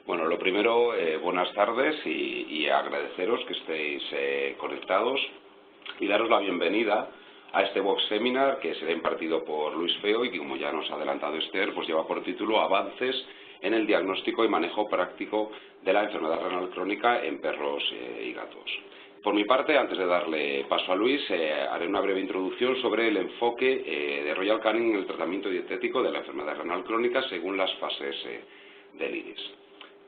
Bueno, lo primero, buenas tardes y agradeceros que estéis conectados y daros la bienvenida a este Vox Seminar que será impartido por Luis Feo y que, como ya nos ha adelantado Esther, pues lleva por título Avances en el diagnóstico y manejo práctico de la enfermedad renal crónica en perros y gatos. Por mi parte, antes de darle paso a Luis, haré una breve introducción sobre el enfoque de Royal Canin en el tratamiento dietético de la enfermedad renal crónica según las fases del IRIS.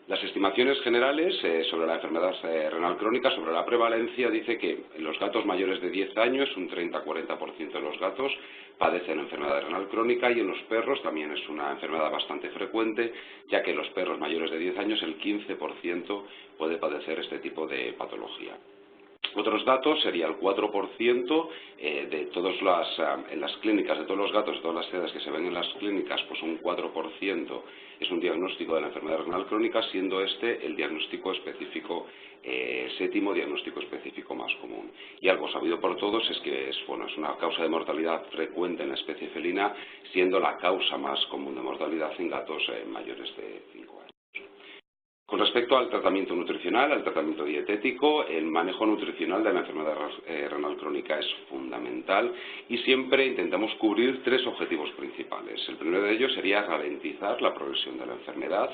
Las estimaciones generales sobre la enfermedad renal crónica, sobre la prevalencia, dice que en los gatos mayores de 10 años, un 30-40% de los gatos padecen enfermedad renal crónica, y en los perros también es una enfermedad bastante frecuente, ya que en los perros mayores de 10 años el 15% puede padecer este tipo de patología. Otros datos sería el 4% de todas en las clínicas, de todos los gatos, de todas las edades que se ven en las clínicas, pues un 4% es un diagnóstico de la enfermedad renal crónica, siendo este el diagnóstico específico, séptimo diagnóstico específico más común. Y algo sabido por todos es que es una causa de mortalidad frecuente en la especie felina, siendo la causa más común de mortalidad en gatos mayores de 5 años. Con respecto al tratamiento nutricional, al tratamiento dietético, el manejo nutricional de la enfermedad renal crónica es fundamental y siempre intentamos cubrir tres objetivos principales. El primero de ellos sería ralentizar la progresión de la enfermedad.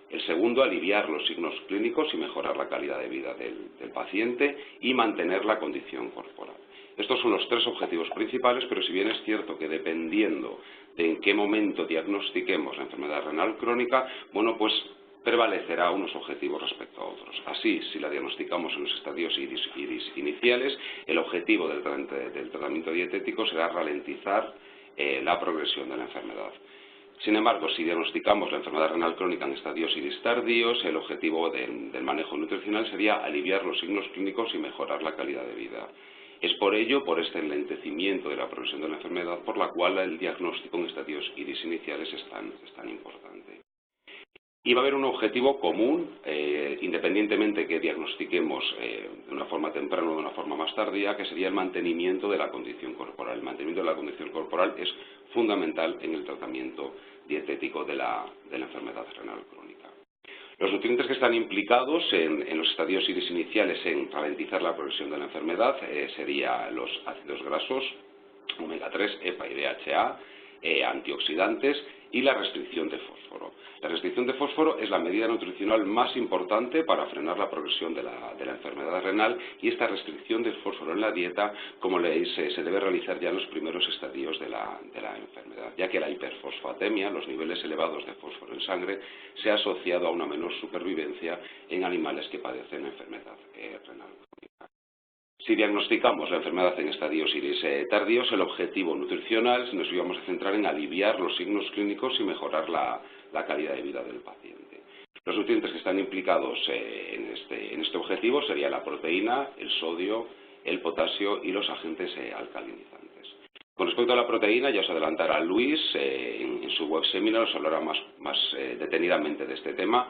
El segundo, aliviar los signos clínicos y mejorar la calidad de vida del paciente y mantener la condición corporal. Estos son los tres objetivos principales, pero si bien es cierto que dependiendo de en qué momento diagnostiquemos la enfermedad renal crónica, bueno, pues prevalecerá unos objetivos respecto a otros. Así, si la diagnosticamos en los estadios IRIS iniciales, el objetivo del tratamiento dietético será ralentizar la progresión de la enfermedad. Sin embargo, si diagnosticamos la enfermedad renal crónica en estadios IRIS tardíos, el objetivo del manejo nutricional sería aliviar los signos clínicos y mejorar la calidad de vida. Es por ello, por este enlentecimiento de la progresión de la enfermedad, por la cual el diagnóstico en estadios IRIS iniciales es tan importante. Y va a haber un objetivo común, independientemente que diagnostiquemos de una forma temprana o de una forma más tardía, que sería el mantenimiento de la condición corporal. El mantenimiento de la condición corporal es fundamental en el tratamiento dietético de la enfermedad renal crónica. Los nutrientes que están implicados en los estadios IRIS iniciales en ralentizar la progresión de la enfermedad serían los ácidos grasos, omega 3, EPA y DHA, antioxidantes y la restricción de fósforo. La restricción de fósforo es la medida nutricional más importante para frenar la progresión de la enfermedad renal, y esta restricción de fósforo en la dieta, como leéis, se debe realizar ya en los primeros estadios de la enfermedad, ya que la hiperfosfatemia, los niveles elevados de fósforo en sangre, se ha asociado a una menor supervivencia en animales que padecen enfermedad renal crónica. Si diagnosticamos la enfermedad en estadios IRIS tardíos, el objetivo nutricional nos íbamos a centrar en aliviar los signos clínicos y mejorar la calidad de vida del paciente. Los nutrientes que están implicados en este objetivo serían la proteína, el sodio, el potasio y los agentes alcalinizantes. Con respecto a la proteína, ya os adelantará Luis, en su web seminar os hablará más detenidamente de este tema.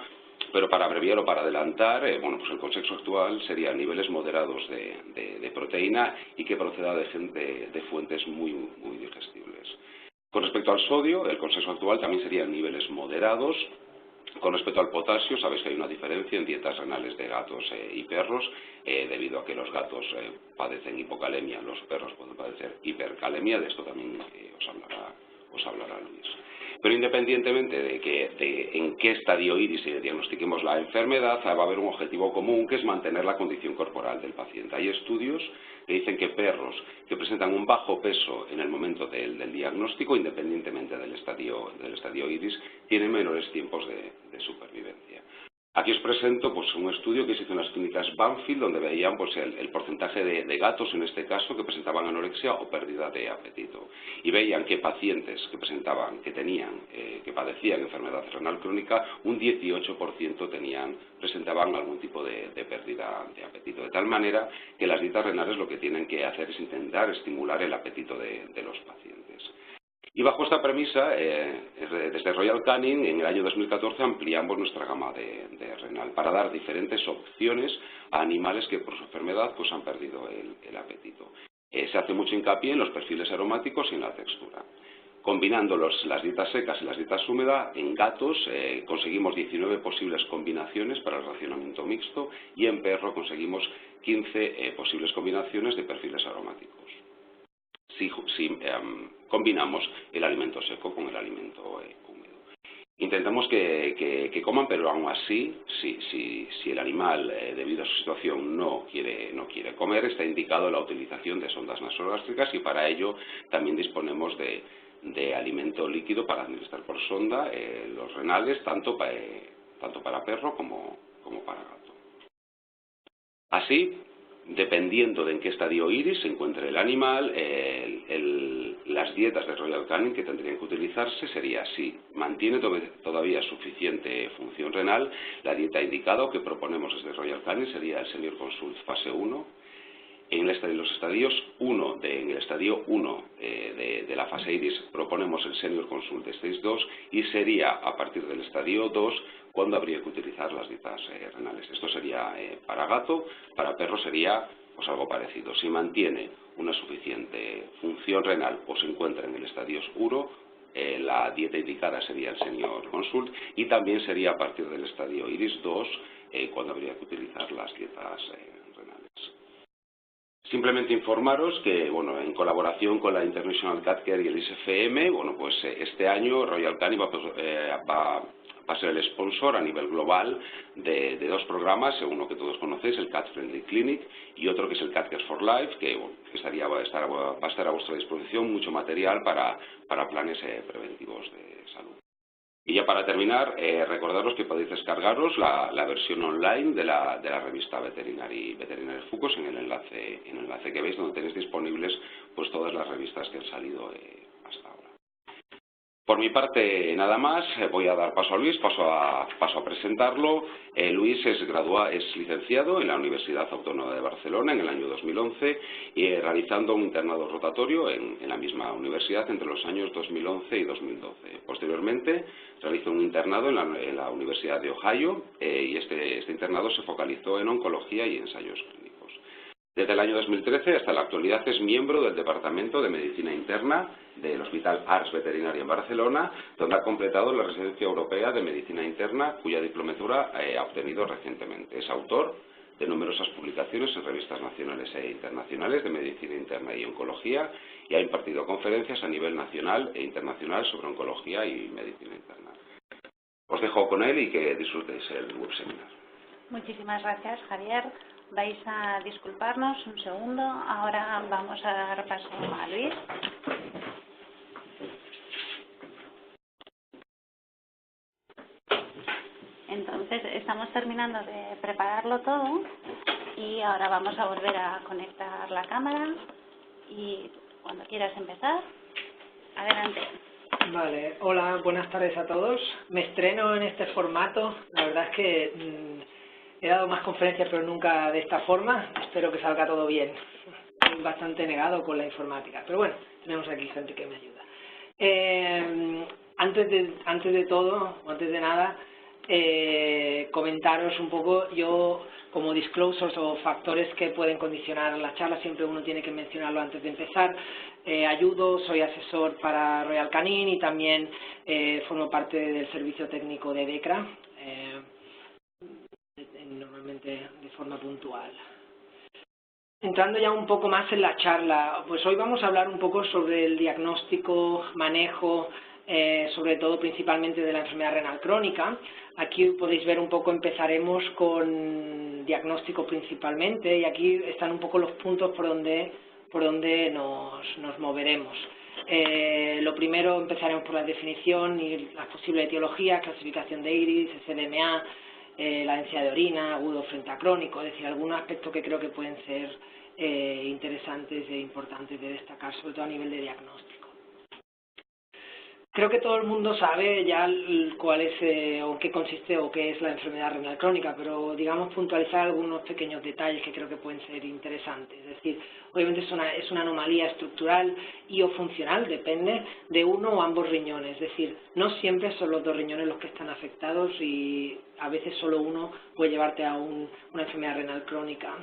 Pero para abreviar o para adelantar, pues el consenso actual sería niveles moderados de proteína y que proceda de fuentes muy digestibles. Con respecto al sodio, el consenso actual también serían niveles moderados. Con respecto al potasio, sabéis que hay una diferencia en dietas renales de gatos y perros, debido a que los gatos padecen hipocalemia, los perros pueden padecer hipercalemia. De esto también os hablará Luis. Pero independientemente de en qué estadio IRIS diagnostiquemos la enfermedad, va a haber un objetivo común, que es mantener la condición corporal del paciente. Hay estudios que dicen que perros que presentan un bajo peso en el momento del diagnóstico, independientemente del estadio IRIS, tienen menores tiempos de supervivencia. Aquí os presento un estudio que se hizo en las clínicas Banfield, donde veían el porcentaje de gatos, en este caso, que presentaban anorexia o pérdida de apetito. Y veían que pacientes que padecían enfermedad renal crónica, un 18% presentaban algún tipo de pérdida de apetito. De tal manera que las dietas renales lo que tienen que hacer es intentar estimular el apetito de los pacientes. Y bajo esta premisa, desde Royal Canin, en el año 2014, ampliamos nuestra gama de renal para dar diferentes opciones a animales que por su enfermedad han perdido el apetito. Se hace mucho hincapié en los perfiles aromáticos y en la textura. Combinando las dietas secas y las dietas húmedas, en gatos conseguimos 19 posibles combinaciones para el racionamiento mixto y en perro conseguimos 15 posibles combinaciones de perfiles aromáticos. Si combinamos el alimento seco con el alimento húmedo. Intentamos que coman, pero aún así, si el animal, debido a su situación, no quiere comer, está indicado la utilización de sondas nasogástricas y para ello también disponemos de alimento líquido para administrar por sonda, los renales, tanto para perro como para gato. Así, dependiendo de en qué estadio iris se encuentre el animal, las dietas de Royal Canin que tendrían que utilizarse sería, si mantiene todavía suficiente función renal, la dieta indicada o que proponemos desde Royal Canin sería el Senior Consult fase 1. En los estadios 1, en el estadio 1 de la fase iris proponemos el Senior Consult de Stage 2 y sería a partir del estadio 2 cuando habría que utilizar las dietas renales. Esto sería para gato, para perro sería pues algo parecido. Si mantiene una suficiente función renal o se encuentra en el estadio 1, la dieta indicada sería el Senior Consult y también sería a partir del estadio iris 2 cuando habría que utilizar las dietas renales. Simplemente informaros que, en colaboración con la International Cat Care y el ISFM, pues este año Royal Canin va a ser el sponsor a nivel global de dos programas, uno que todos conocéis, el Cat Friendly Clinic, y otro que es el Cat Care for Life, que va a estar a vuestra disposición mucho material para planes preventivos de salud. Y ya para terminar, recordaros que podéis descargaros la versión online de la revista Veterinary Focus en el enlace que veis, donde tenéis disponibles pues todas las revistas que han salido hasta ahora. Por mi parte, nada más, voy a dar paso a Luis, paso a presentarlo. Luis es licenciado en la Universidad Autónoma de Barcelona en el año 2011 y realizando un internado rotatorio en la misma universidad entre los años 2011 y 2012. Posteriormente, realizó un internado en la Universidad de Ohio y este internado se focalizó en oncología y ensayos clínicos. Desde el año 2013 hasta la actualidad es miembro del Departamento de Medicina Interna del Hospital Ars Veterinari en Barcelona, donde ha completado la Residencia Europea de Medicina Interna, cuya diplomatura ha obtenido recientemente. Es autor de numerosas publicaciones en revistas nacionales e internacionales de medicina interna y oncología y ha impartido conferencias a nivel nacional e internacional sobre oncología y medicina interna. Os dejo con él y que disfrutéis el webseminar. Muchísimas gracias, Javier. Vais a disculparnos un segundo. Ahora vamos a dar paso a Luis. Entonces, estamos terminando de prepararlo todo y ahora vamos a volver a conectar la cámara y cuando quieras empezar, adelante. Vale, hola, buenas tardes a todos. Me estreno en este formato. La verdad es que he dado más conferencias, pero nunca de esta forma. Espero que salga todo bien. Estoy bastante negado con la informática, pero bueno, tenemos aquí gente que me ayuda. Antes de nada, comentaros un poco, yo como disclosures o factores que pueden condicionar la charla, siempre uno tiene que mencionarlo antes de empezar. Soy asesor para Royal Canin y también formo parte del servicio técnico de DECRA, normalmente de forma puntual. Entrando ya un poco más en la charla, pues hoy vamos a hablar un poco sobre el diagnóstico, manejo, sobre todo principalmente de la enfermedad renal crónica. Aquí podéis ver un poco, empezaremos con diagnóstico principalmente y aquí están un poco los puntos por donde nos moveremos. Lo primero, empezaremos por la definición y las posibles etiologías, clasificación de iris, SDMA, la densidad de orina, agudo frente a crónico, es decir, algunos aspectos que creo que pueden ser interesantes e importantes de destacar, sobre todo a nivel de diagnóstico. Creo que todo el mundo sabe ya cuál es o qué consiste o qué es la enfermedad renal crónica, pero digamos puntualizar algunos pequeños detalles que creo que pueden ser interesantes. Es decir, obviamente es una anomalía estructural y o funcional, depende de uno o ambos riñones. Es decir, no siempre son los dos riñones los que están afectados y a veces solo uno puede llevarte a una enfermedad renal crónica.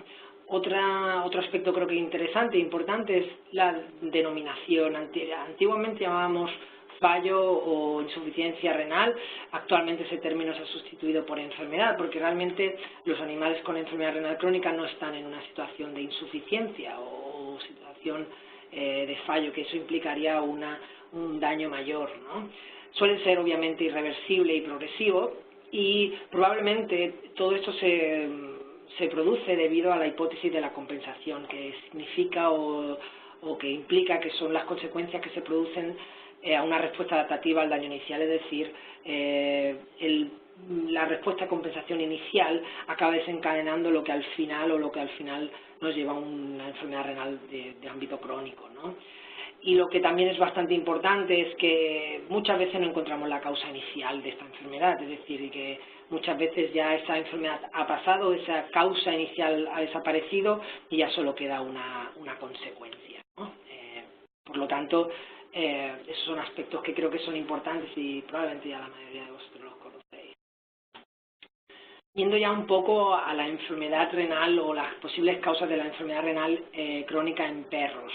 Otro aspecto creo que interesante e importante es la denominación. Antiguamente llamábamos fallo o insuficiencia renal, actualmente ese término se ha sustituido por enfermedad, porque realmente los animales con enfermedad renal crónica no están en una situación de insuficiencia o situación de fallo, que eso implicaría un daño mayor, ¿no? Suele ser obviamente irreversible y progresivo, y probablemente todo esto se produce debido a la hipótesis de la compensación, que significa o que implica que son las consecuencias que se producen a una respuesta adaptativa al daño inicial, es decir, la respuesta a compensación inicial acaba desencadenando lo que al final nos lleva a una enfermedad renal de ámbito crónico, ¿no? Y lo que también es bastante importante es que muchas veces no encontramos la causa inicial de esta enfermedad, es decir, que muchas veces ya esa enfermedad ha pasado, esa causa inicial ha desaparecido y ya solo queda una consecuencia, ¿no? Por lo tanto, esos son aspectos que creo que son importantes y probablemente ya la mayoría de vosotros los conocéis. Yendo ya un poco a la enfermedad renal o las posibles causas de la enfermedad renal crónica en perros.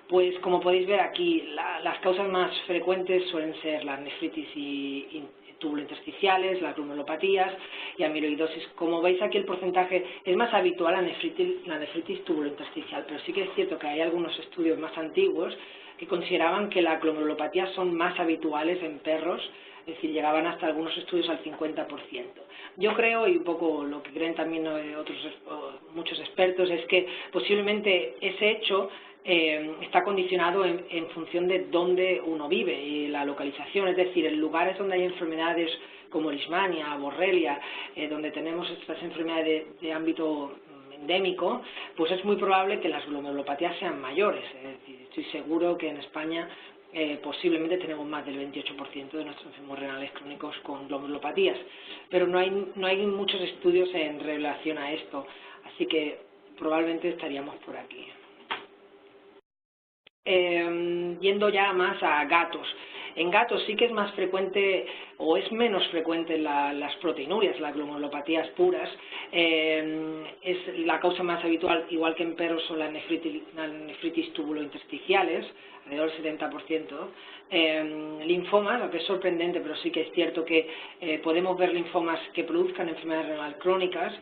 Pues como podéis ver aquí, las causas más frecuentes suelen ser las nefritis y tubulointersticiales, las glomerulopatías y amiloidosis. Como veis aquí el porcentaje es más habitual la nefritis tubulointersticial, pero sí que es cierto que hay algunos estudios más antiguos que consideraban que las glomerulopatías son más habituales en perros, es decir, llegaban hasta algunos estudios al 50%. Yo creo, y un poco lo que creen también muchos expertos, es que posiblemente ese hecho está condicionado en función de dónde uno vive y la localización, es decir, en lugares donde hay enfermedades como Leishmania, Borrelia, donde tenemos estas enfermedades de ámbito endémico, pues es muy probable que las glomerulopatías sean mayores. Es decir, estoy seguro que en España posiblemente tenemos más del 28% de nuestros enfermos renales crónicos con glomerulopatías, pero no hay muchos estudios en relación a esto, así que probablemente estaríamos por aquí. Yendo ya más a gatos. En gatos sí que es más frecuente o es menos frecuente las proteinurias, las glomerulopatías puras. Es la causa más habitual, igual que en perros, son las nefritis tubulointersticiales, alrededor del 70%. Linfomas, aunque es sorprendente, pero sí que es cierto que podemos ver linfomas que produzcan enfermedades renal crónicas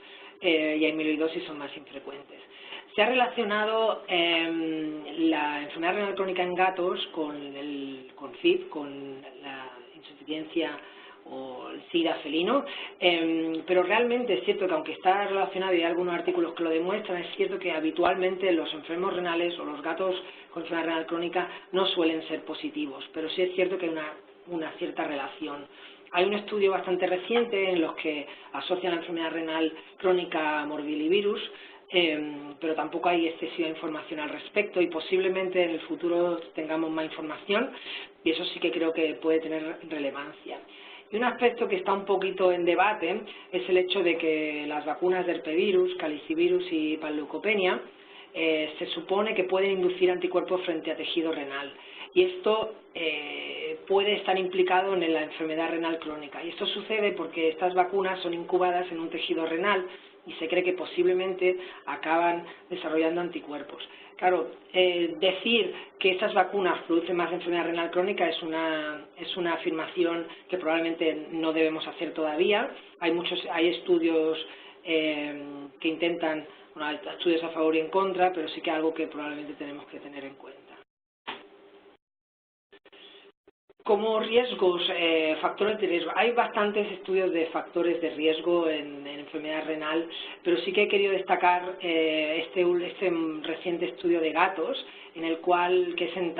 y amiloidosis son más infrecuentes. Se ha relacionado la enfermedad renal crónica en gatos con FIV, con la insuficiencia o el SIDA felino, pero realmente es cierto que aunque está relacionado y hay algunos artículos que lo demuestran, es cierto que habitualmente los enfermos renales o los gatos con enfermedad renal crónica no suelen ser positivos, pero sí es cierto que hay una cierta relación. Hay un estudio bastante reciente en los que asocian la enfermedad renal crónica a morbillivirus, pero tampoco hay excesiva información al respecto y posiblemente en el futuro tengamos más información y eso sí que creo que puede tener relevancia. Y un aspecto que está un poquito en debate es el hecho de que las vacunas de herpevirus, calicivirus y panleucopenia se supone que pueden inducir anticuerpos frente a tejido renal y esto puede estar implicado en la enfermedad renal crónica y esto sucede porque estas vacunas son incubadas en un tejido renal y se cree que posiblemente acaban desarrollando anticuerpos. Claro, decir que estas vacunas producen más enfermedad renal crónica es una afirmación que probablemente no debemos hacer todavía. Hay estudios que intentan, hay estudios a favor y en contra, pero sí que es algo que probablemente tenemos que tener en cuenta. Como riesgos, factores de riesgo. Hay bastantes estudios de factores de riesgo en enfermedad renal, pero sí que he querido destacar este reciente estudio de gatos, en el cual, que es en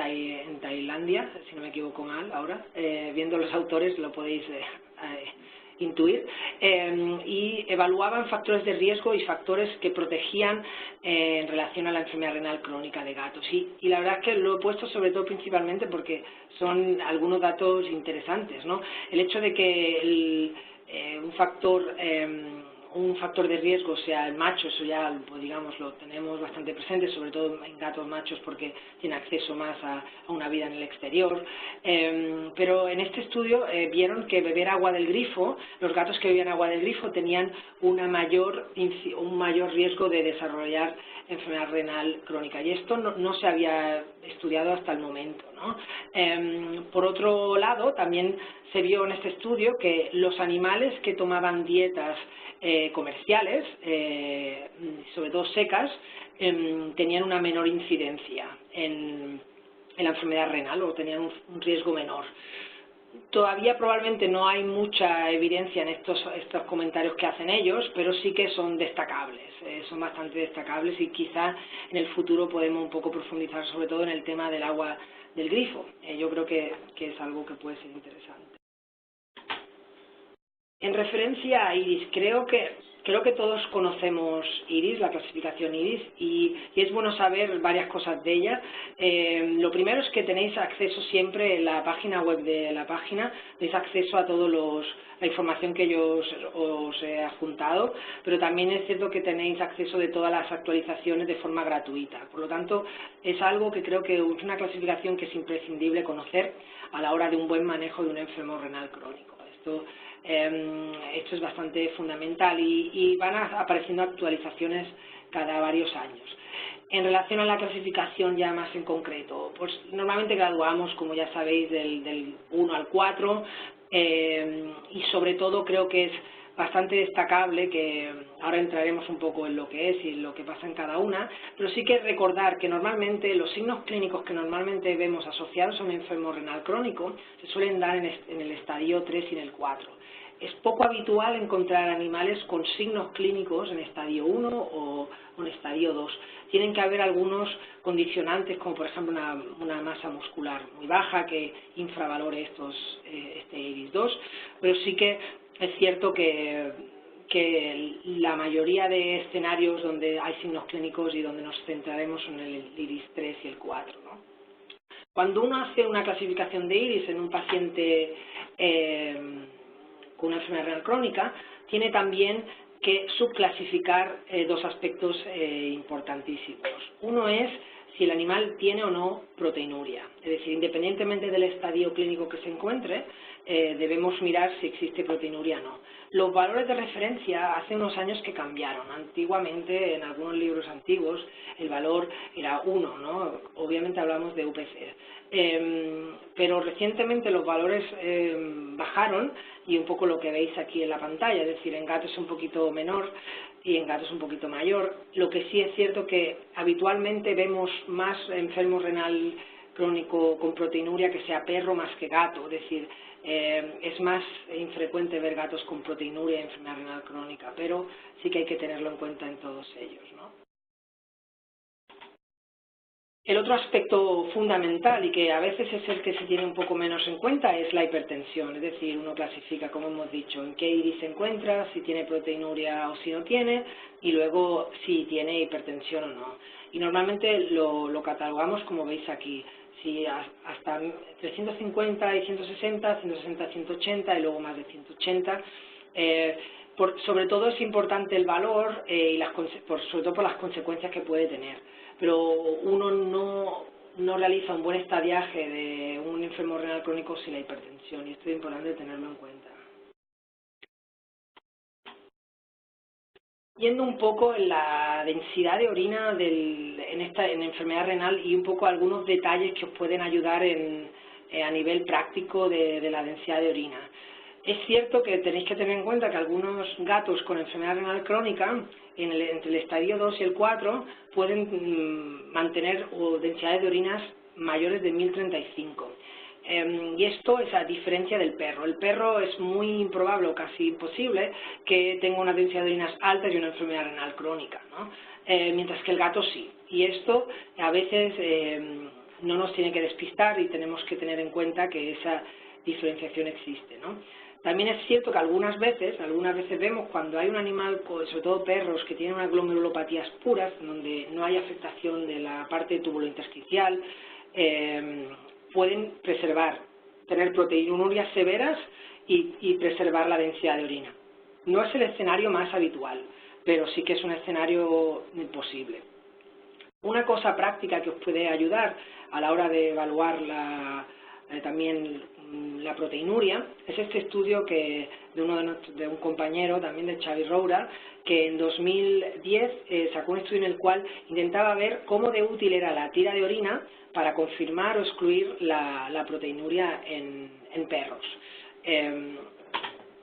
Tailandia, si no me equivoco mal ahora, viendo los autores lo podéis intuir, y evaluaban factores de riesgo y factores que protegían en relación a la enfermedad renal crónica de gatos. Y la verdad es que lo he puesto sobre todo principalmente porque son algunos datos interesantes, ¿no? El hecho de que un factor un factor de riesgo sea el macho, eso ya, pues, digamos, lo tenemos bastante presente, sobre todo en gatos machos porque tienen acceso más a una vida en el exterior. Pero en este estudio vieron que beber agua del grifo, los gatos que bebían agua del grifo tenían un mayor riesgo de desarrollar enfermedad renal crónica, y esto no se había estudiado hasta el momento, ¿no? Por otro lado, también se vio en este estudio que los animales que tomaban dietas comerciales, sobre todo secas, tenían una menor incidencia en la enfermedad renal, o tenían un riesgo menor. Todavía probablemente no hay mucha evidencia en estos comentarios que hacen ellos, pero sí que son destacables, son bastante destacables, y quizá en el futuro podemos un poco profundizar sobre todo en el tema del agua del grifo. Yo creo que es algo que puede ser interesante. En referencia a IRIS, creo que todos conocemos IRIS, la clasificación IRIS, y es bueno saber varias cosas de ella. Lo primero es que tenéis acceso siempre en la página web de la página, tenéis acceso a toda la información que yo os he adjuntado, pero también es cierto que tenéis acceso de todas las actualizaciones de forma gratuita. Por lo tanto, es algo que creo que es una clasificación que es imprescindible conocer a la hora de un buen manejo de un enfermo renal crónico. Esto es bastante fundamental, y van apareciendo actualizaciones cada varios años. En relación a la clasificación ya más en concreto, pues normalmente graduamos, como ya sabéis, del 1 al 4, y sobre todo creo que es bastante destacable, que ahora entraremos un poco en lo que es y lo que pasa en cada una, pero sí que recordar que normalmente los signos clínicos que normalmente vemos asociados a un enfermo renal crónico se suelen dar en el estadio 3 y en el 4. Es poco habitual encontrar animales con signos clínicos en estadio 1 o en estadio 2. Tienen que haber algunos condicionantes, como por ejemplo una masa muscular muy baja que infravalore este IRIS-2, pero sí que es cierto que la mayoría de escenarios donde hay signos clínicos y donde nos centraremos son el IRIS-3 y el 4, ¿no? Cuando uno hace una clasificación de IRIS en un paciente con una enfermedad renal crónica, tiene también que subclasificar dos aspectos importantísimos. Uno es si el animal tiene o no proteinuria, es decir, independientemente del estadio clínico que se encuentre, debemos mirar si existe proteinuria o no. Los valores de referencia hace unos años que cambiaron. Antiguamente, en algunos libros antiguos, el valor era 1, ¿no? Obviamente hablamos de UPC. Pero recientemente los valores bajaron, y un poco lo que veis aquí en la pantalla, es decir, en gatos es un poquito menor y en gatos un poquito mayor. Lo que sí es cierto que habitualmente vemos más enfermo renal crónico con proteinuria que sea perro más que gato, es decir, es más infrecuente ver gatos con proteinuria y enfermedad renal crónica, pero sí que hay que tenerlo en cuenta en todos ellos, ¿no? El otro aspecto fundamental, y que a veces es el que se tiene un poco menos en cuenta, es la hipertensión. Es decir, uno clasifica, como hemos dicho, en qué IRIS se encuentra, si tiene proteinuria o si no tiene, y luego si tiene hipertensión o no. Y normalmente lo catalogamos como veis aquí, si hasta entre 150 y 160, 160 y 180 y luego más de 180. Sobre todo es importante el valor, sobre todo por las consecuencias que puede tener. Pero uno no realiza un buen estadiaje de un enfermo renal crónico sin la hipertensión, y esto es importante tenerlo en cuenta. Yendo un poco en la densidad de orina en enfermedad renal, y un poco algunos detalles que os pueden ayudar a nivel práctico de la densidad de orina. Es cierto que tenéis que tener en cuenta que algunos gatos con enfermedad renal crónica, entre el estadio 2 y el 4, pueden mantener densidades de orinas mayores de 1035. Y esto es a diferencia del perro. El perro es muy improbable o casi imposible que tenga una densidad de orinas alta y una enfermedad renal crónica, ¿no? Mientras que el gato sí. Y esto a veces no nos tiene que despistar, y tenemos que tener en cuenta que esa diferenciación existe, ¿no? También es cierto que algunas veces vemos cuando hay un animal, sobre todo perros, que tienen unas glomerulopatías puras, donde no hay afectación de la parte tubulointersticial, pueden tener proteinurias severas y preservar la densidad de orina. No es el escenario más habitual, pero sí que es un escenario posible. Una cosa práctica que os puede ayudar a la hora de evaluar también la proteinuria es este estudio de un compañero también de Xavi Roura, que en 2010 sacó un estudio en el cual intentaba ver cómo de útil era la tira de orina para confirmar o excluir la proteinuria en perros.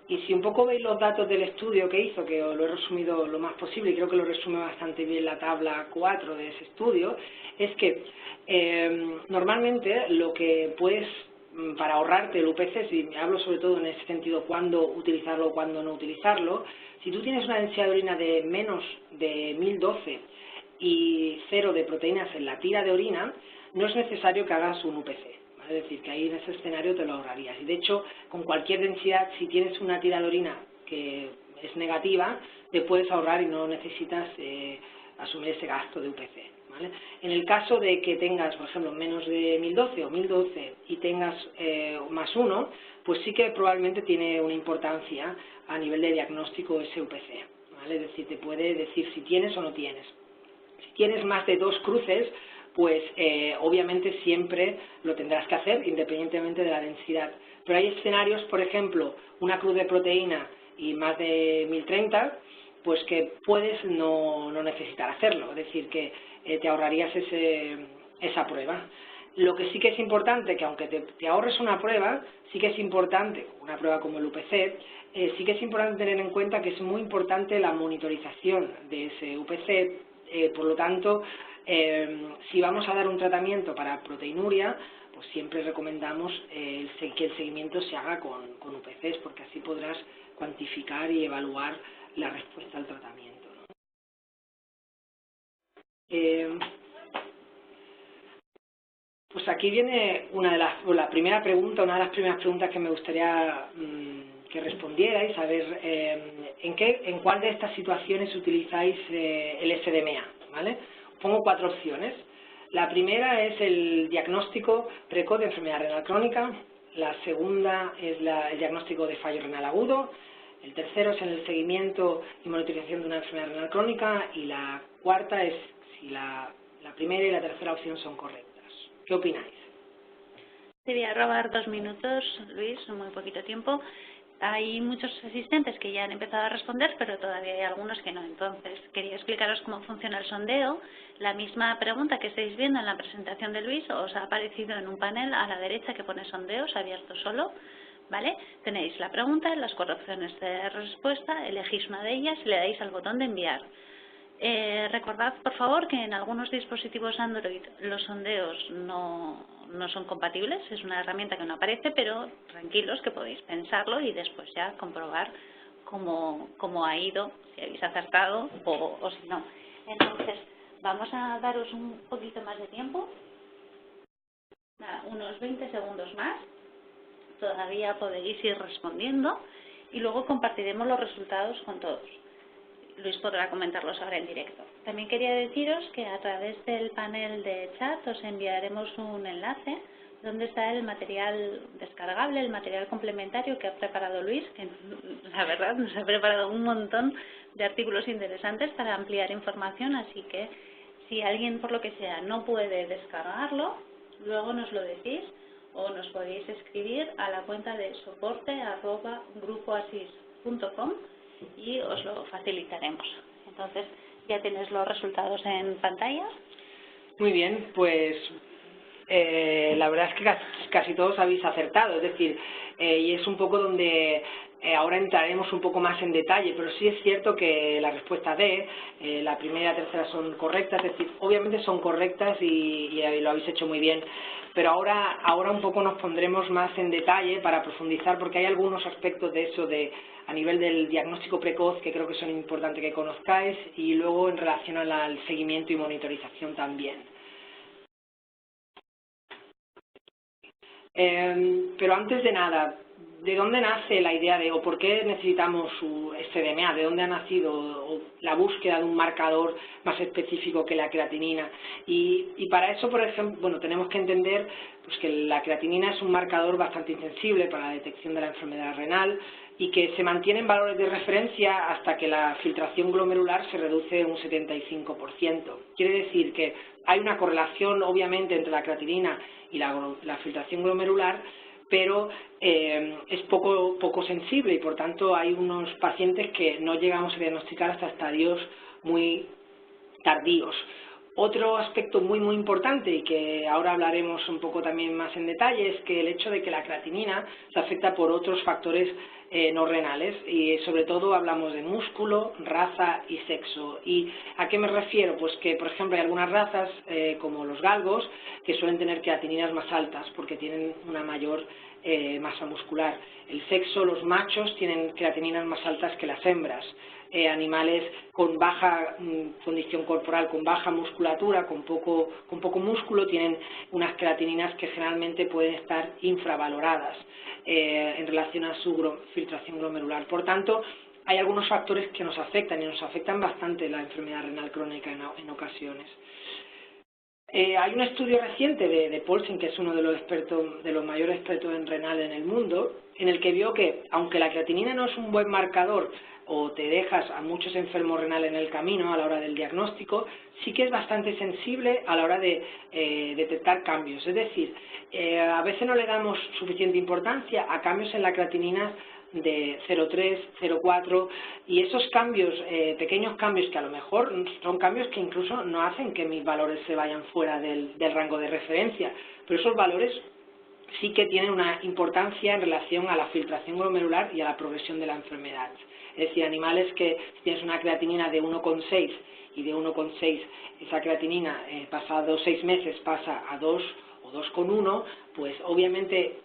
Y si un poco veis los datos del estudio que hizo, que os lo he resumido lo más posible, y creo que lo resume bastante bien la tabla 4 de ese estudio, es que normalmente lo que puedes, para ahorrarte el UPC, si hablo sobre todo en ese sentido, cuándo utilizarlo o cuándo no utilizarlo, si tú tienes una densidad de orina de menos de 1012 y 0 de proteínas en la tira de orina, no es necesario que hagas un UPC. Es decir, que ahí en ese escenario te lo ahorrarías. Y de hecho, con cualquier densidad, si tienes una tira de orina que es negativa, te puedes ahorrar y no necesitas asumir ese gasto de UPC. ¿Vale? En el caso de que tengas, por ejemplo, menos de 1012 o 1012 y tengas más 1, pues sí que probablemente tiene una importancia a nivel de diagnóstico ese UPC. ¿Vale? Es decir, te puede decir si tienes o no tienes. Si tienes más de 2 cruces, pues obviamente siempre lo tendrás que hacer independientemente de la densidad. Pero hay escenarios, por ejemplo, una cruz de proteína y más de 1030, pues que puedes no necesitar hacerlo, es decir, que te ahorrarías esa prueba. Lo que sí que es importante, que aunque te ahorres una prueba, sí que es importante, una prueba como el UPC, sí que es importante tener en cuenta que es muy importante la monitorización de ese UPC, por lo tanto, si vamos a dar un tratamiento para proteinuria, pues siempre recomendamos que el seguimiento se haga con UPCs, porque así podrás cuantificar y evaluar la respuesta al tratamiento, ¿no? Pues aquí viene la primera pregunta, una de las primeras preguntas que me gustaría que respondierais, a ver en cuál de estas situaciones utilizáis el SDMA, ¿vale? Pongo 4 opciones. La primera es el diagnóstico precoz de enfermedad renal crónica, la segunda es el diagnóstico de fallo renal agudo, el tercero es el seguimiento y monitorización de una enfermedad renal crónica y la cuarta es si la primera y la tercera opción son correctas. ¿Qué opináis? Te voy a robar 2 minutos, Luis, muy poquito tiempo. Hay muchos asistentes que ya han empezado a responder, pero todavía hay algunos que no. Entonces, quería explicaros cómo funciona el sondeo. La misma pregunta que estáis viendo en la presentación de Luis os ha aparecido en un panel a la derecha que pone sondeos, abierto solo, ¿vale? Tenéis la pregunta, las 4 opciones de respuesta, elegís una de ellas y le dais al botón de enviar. Recordad, por favor, que en algunos dispositivos Android los sondeos no son compatibles, es una herramienta que no aparece, pero tranquilos que podéis pensarlo y después ya comprobar cómo ha ido, si habéis acertado o si no. Entonces, vamos a daros un poquito más de tiempo, unos 20 segundos más, todavía podéis ir respondiendo y luego compartiremos los resultados con todos. Luis podrá comentarlos ahora en directo. También quería deciros que a través del panel de chat os enviaremos un enlace donde está el material descargable, el material complementario que ha preparado Luis, que la verdad nos ha preparado un montón de artículos interesantes para ampliar información, así que si alguien por lo que sea no puede descargarlo, luego nos lo decís o nos podéis escribir a la cuenta de soporte@grupoasis.com y os lo facilitaremos. Entonces, ¿ya tienes los resultados en pantalla? Muy bien, pues la verdad es que casi todos habéis acertado, es decir, y es un poco donde ahora entraremos un poco más en detalle, pero sí es cierto que la respuesta D, la primera y la tercera son correctas, es decir, obviamente son correctas y lo habéis hecho muy bien, pero ahora un poco nos pondremos más en detalle para profundizar, porque hay algunos aspectos de eso a nivel del diagnóstico precoz que creo que son importantes que conozcáis y luego en relación al seguimiento y monitorización también. Pero antes de nada, ¿de dónde nace la idea o por qué necesitamos SDMA? ¿De dónde ha nacido la búsqueda de un marcador más específico que la creatinina? Y para eso, por ejemplo, bueno, tenemos que entender pues, que la creatinina es un marcador bastante insensible para la detección de la enfermedad renal. y que se mantienen valores de referencia hasta que la filtración glomerular se reduce un 75%. Quiere decir que hay una correlación, obviamente, entre la creatinina y la filtración glomerular, pero es poco sensible y, por tanto, hay unos pacientes que no llegamos a diagnosticar hasta estadios muy tardíos. Otro aspecto muy importante y que ahora hablaremos un poco también más en detalle es que el hecho de que la creatinina se afecta por otros factores no renales y sobre todo hablamos de músculo, raza y sexo. ¿Y a qué me refiero? Pues que, por ejemplo, hay algunas razas como los galgos que suelen tener creatininas más altas porque tienen una mayor masa muscular. El sexo, los machos tienen creatininas más altas que las hembras. Animales con baja condición corporal, con baja musculatura, con poco músculo, tienen unas creatininas que generalmente pueden estar infravaloradas en relación a su filtración glomerular. Por tanto, hay algunos factores que nos afectan y nos afectan bastante la enfermedad renal crónica en ocasiones. Hay un estudio reciente de Paulsen, que es uno de los mayores expertos en renal en el mundo, en el que vio que, aunque la creatinina no es un buen marcador o te dejas a muchos enfermos renales en el camino a la hora del diagnóstico, sí que es bastante sensible a la hora de detectar cambios. Es decir, a veces no le damos suficiente importancia a cambios en la creatinina de 0,3, 0,4 y esos cambios, pequeños cambios que a lo mejor son cambios que incluso no hacen que mis valores se vayan fuera del rango de referencia, pero esos valores sí que tienen una importancia en relación a la filtración glomerular y a la progresión de la enfermedad. Es decir, animales que si tienes una creatinina de 1,6 y de 1,6 esa creatinina pasados 6 meses pasa a 2 o 2,1, pues obviamente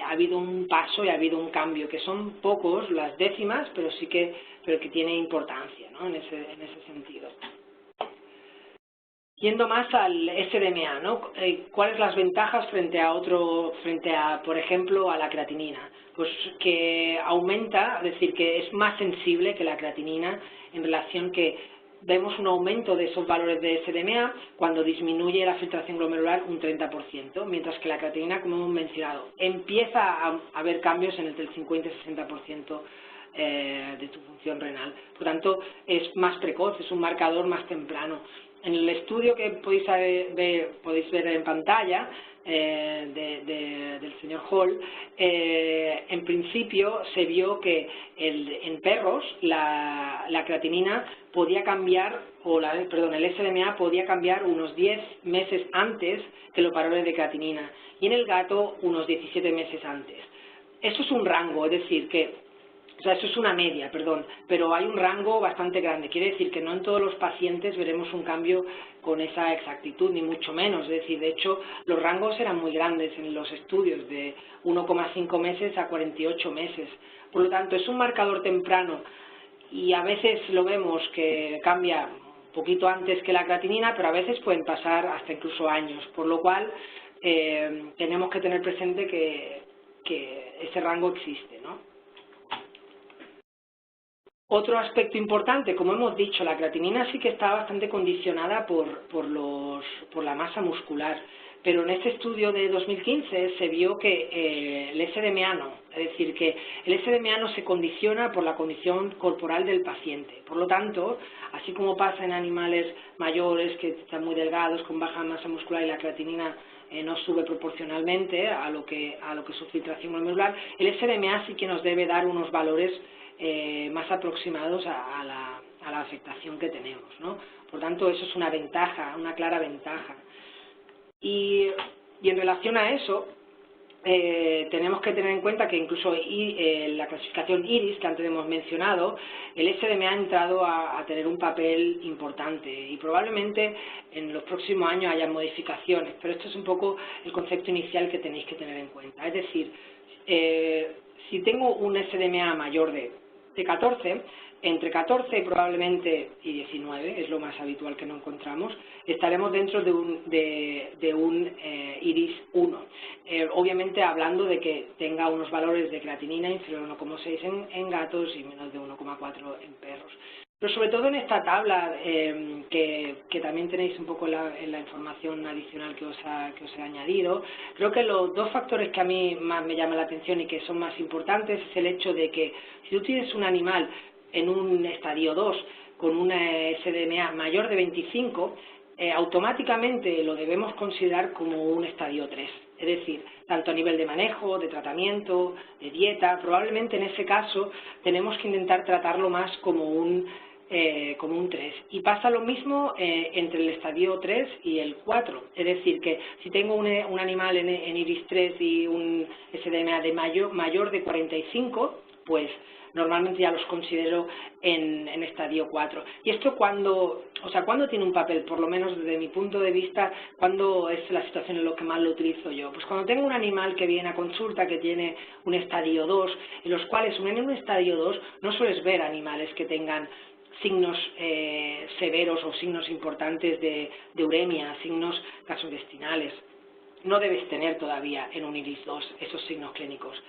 ha habido un paso y ha habido un cambio, que son pocos las décimas, pero que tiene importancia, ¿no? en ese sentido. Yendo más al SDMA, ¿no? ¿Cuáles las ventajas frente a, por ejemplo, a la creatinina? Pues que aumenta, es decir, que es más sensible que la creatinina en relación que vemos un aumento de esos valores de SDMA cuando disminuye la filtración glomerular un 30%, mientras que la creatinina, como hemos mencionado, empieza a haber cambios en entre el 50 y 60% de tu función renal. Por tanto, es más precoz, es un marcador más temprano. En el estudio que podéis ver en pantalla del señor Hall, en principio se vio que en perros la creatinina podía cambiar, el SDMA podía cambiar unos 10 meses antes que los valores de creatinina y en el gato unos 17 meses antes. Eso es un rango, es decir, eso es una media, pero hay un rango bastante grande. Quiere decir que no en todos los pacientes veremos un cambio con esa exactitud, ni mucho menos. Es decir, de hecho, los rangos eran muy grandes en los estudios, de 1,5 meses a 48 meses. Por lo tanto, es un marcador temprano y a veces lo vemos que cambia un poquito antes que la creatinina, pero a veces pueden pasar hasta incluso años, por lo cual tenemos que tener presente que ese rango existe, ¿no? Otro aspecto importante, como hemos dicho, la creatinina sí que está bastante condicionada por la masa muscular, pero en este estudio de 2015 se vio que el SDMA no, es decir, que el SDMA no se condiciona por la condición corporal del paciente. Por lo tanto, así como pasa en animales mayores que están muy delgados, con baja masa muscular y la creatinina no sube proporcionalmente a lo que es su filtración glomerular, el SDMA sí que nos debe dar unos valores más aproximados a la afectación que tenemos, ¿no? Por tanto, eso es una ventaja, una clara ventaja. Y en relación a eso, tenemos que tener en cuenta que incluso la clasificación IRIS, que antes hemos mencionado, el SDMA ha entrado a tener un papel importante y probablemente en los próximos años haya modificaciones, pero esto es un poco el concepto inicial que tenéis que tener en cuenta. Es decir, si tengo un SDMA mayor de 14, entre 14 probablemente y 19, es lo más habitual que no encontramos, estaremos dentro de un IRIS 1. Obviamente hablando de que tenga unos valores de creatinina inferior a 1,6 en gatos y menos de 1,4 en perros. Pero sobre todo en esta tabla, que también tenéis un poco en la información adicional que os he añadido, creo que los dos factores que a mí más me llaman la atención y que son más importantes es el hecho de que si tú tienes un animal en un estadio 2 con una SDMA mayor de 25, automáticamente lo debemos considerar como un estadio 3. Es decir, tanto a nivel de manejo, de tratamiento, de dieta, probablemente en ese caso tenemos que intentar tratarlo más como un 3. Y pasa lo mismo entre el estadio 3 y el 4. Es decir, que si tengo un animal en iris 3 y un SDMA de mayor de 45, pues normalmente ya los considero en estadio 4. Y esto cuando tiene un papel, por lo menos desde mi punto de vista, cuando es la situación en la que más lo utilizo yo. Pues cuando tengo un animal que viene a consulta que tiene un estadio 2, en los cuales en un estadio 2 no sueles ver animales que tengan signos severos o signos importantes de uremia, signos gastrointestinales. No debes tener todavía en un iris 2 esos signos clínicos.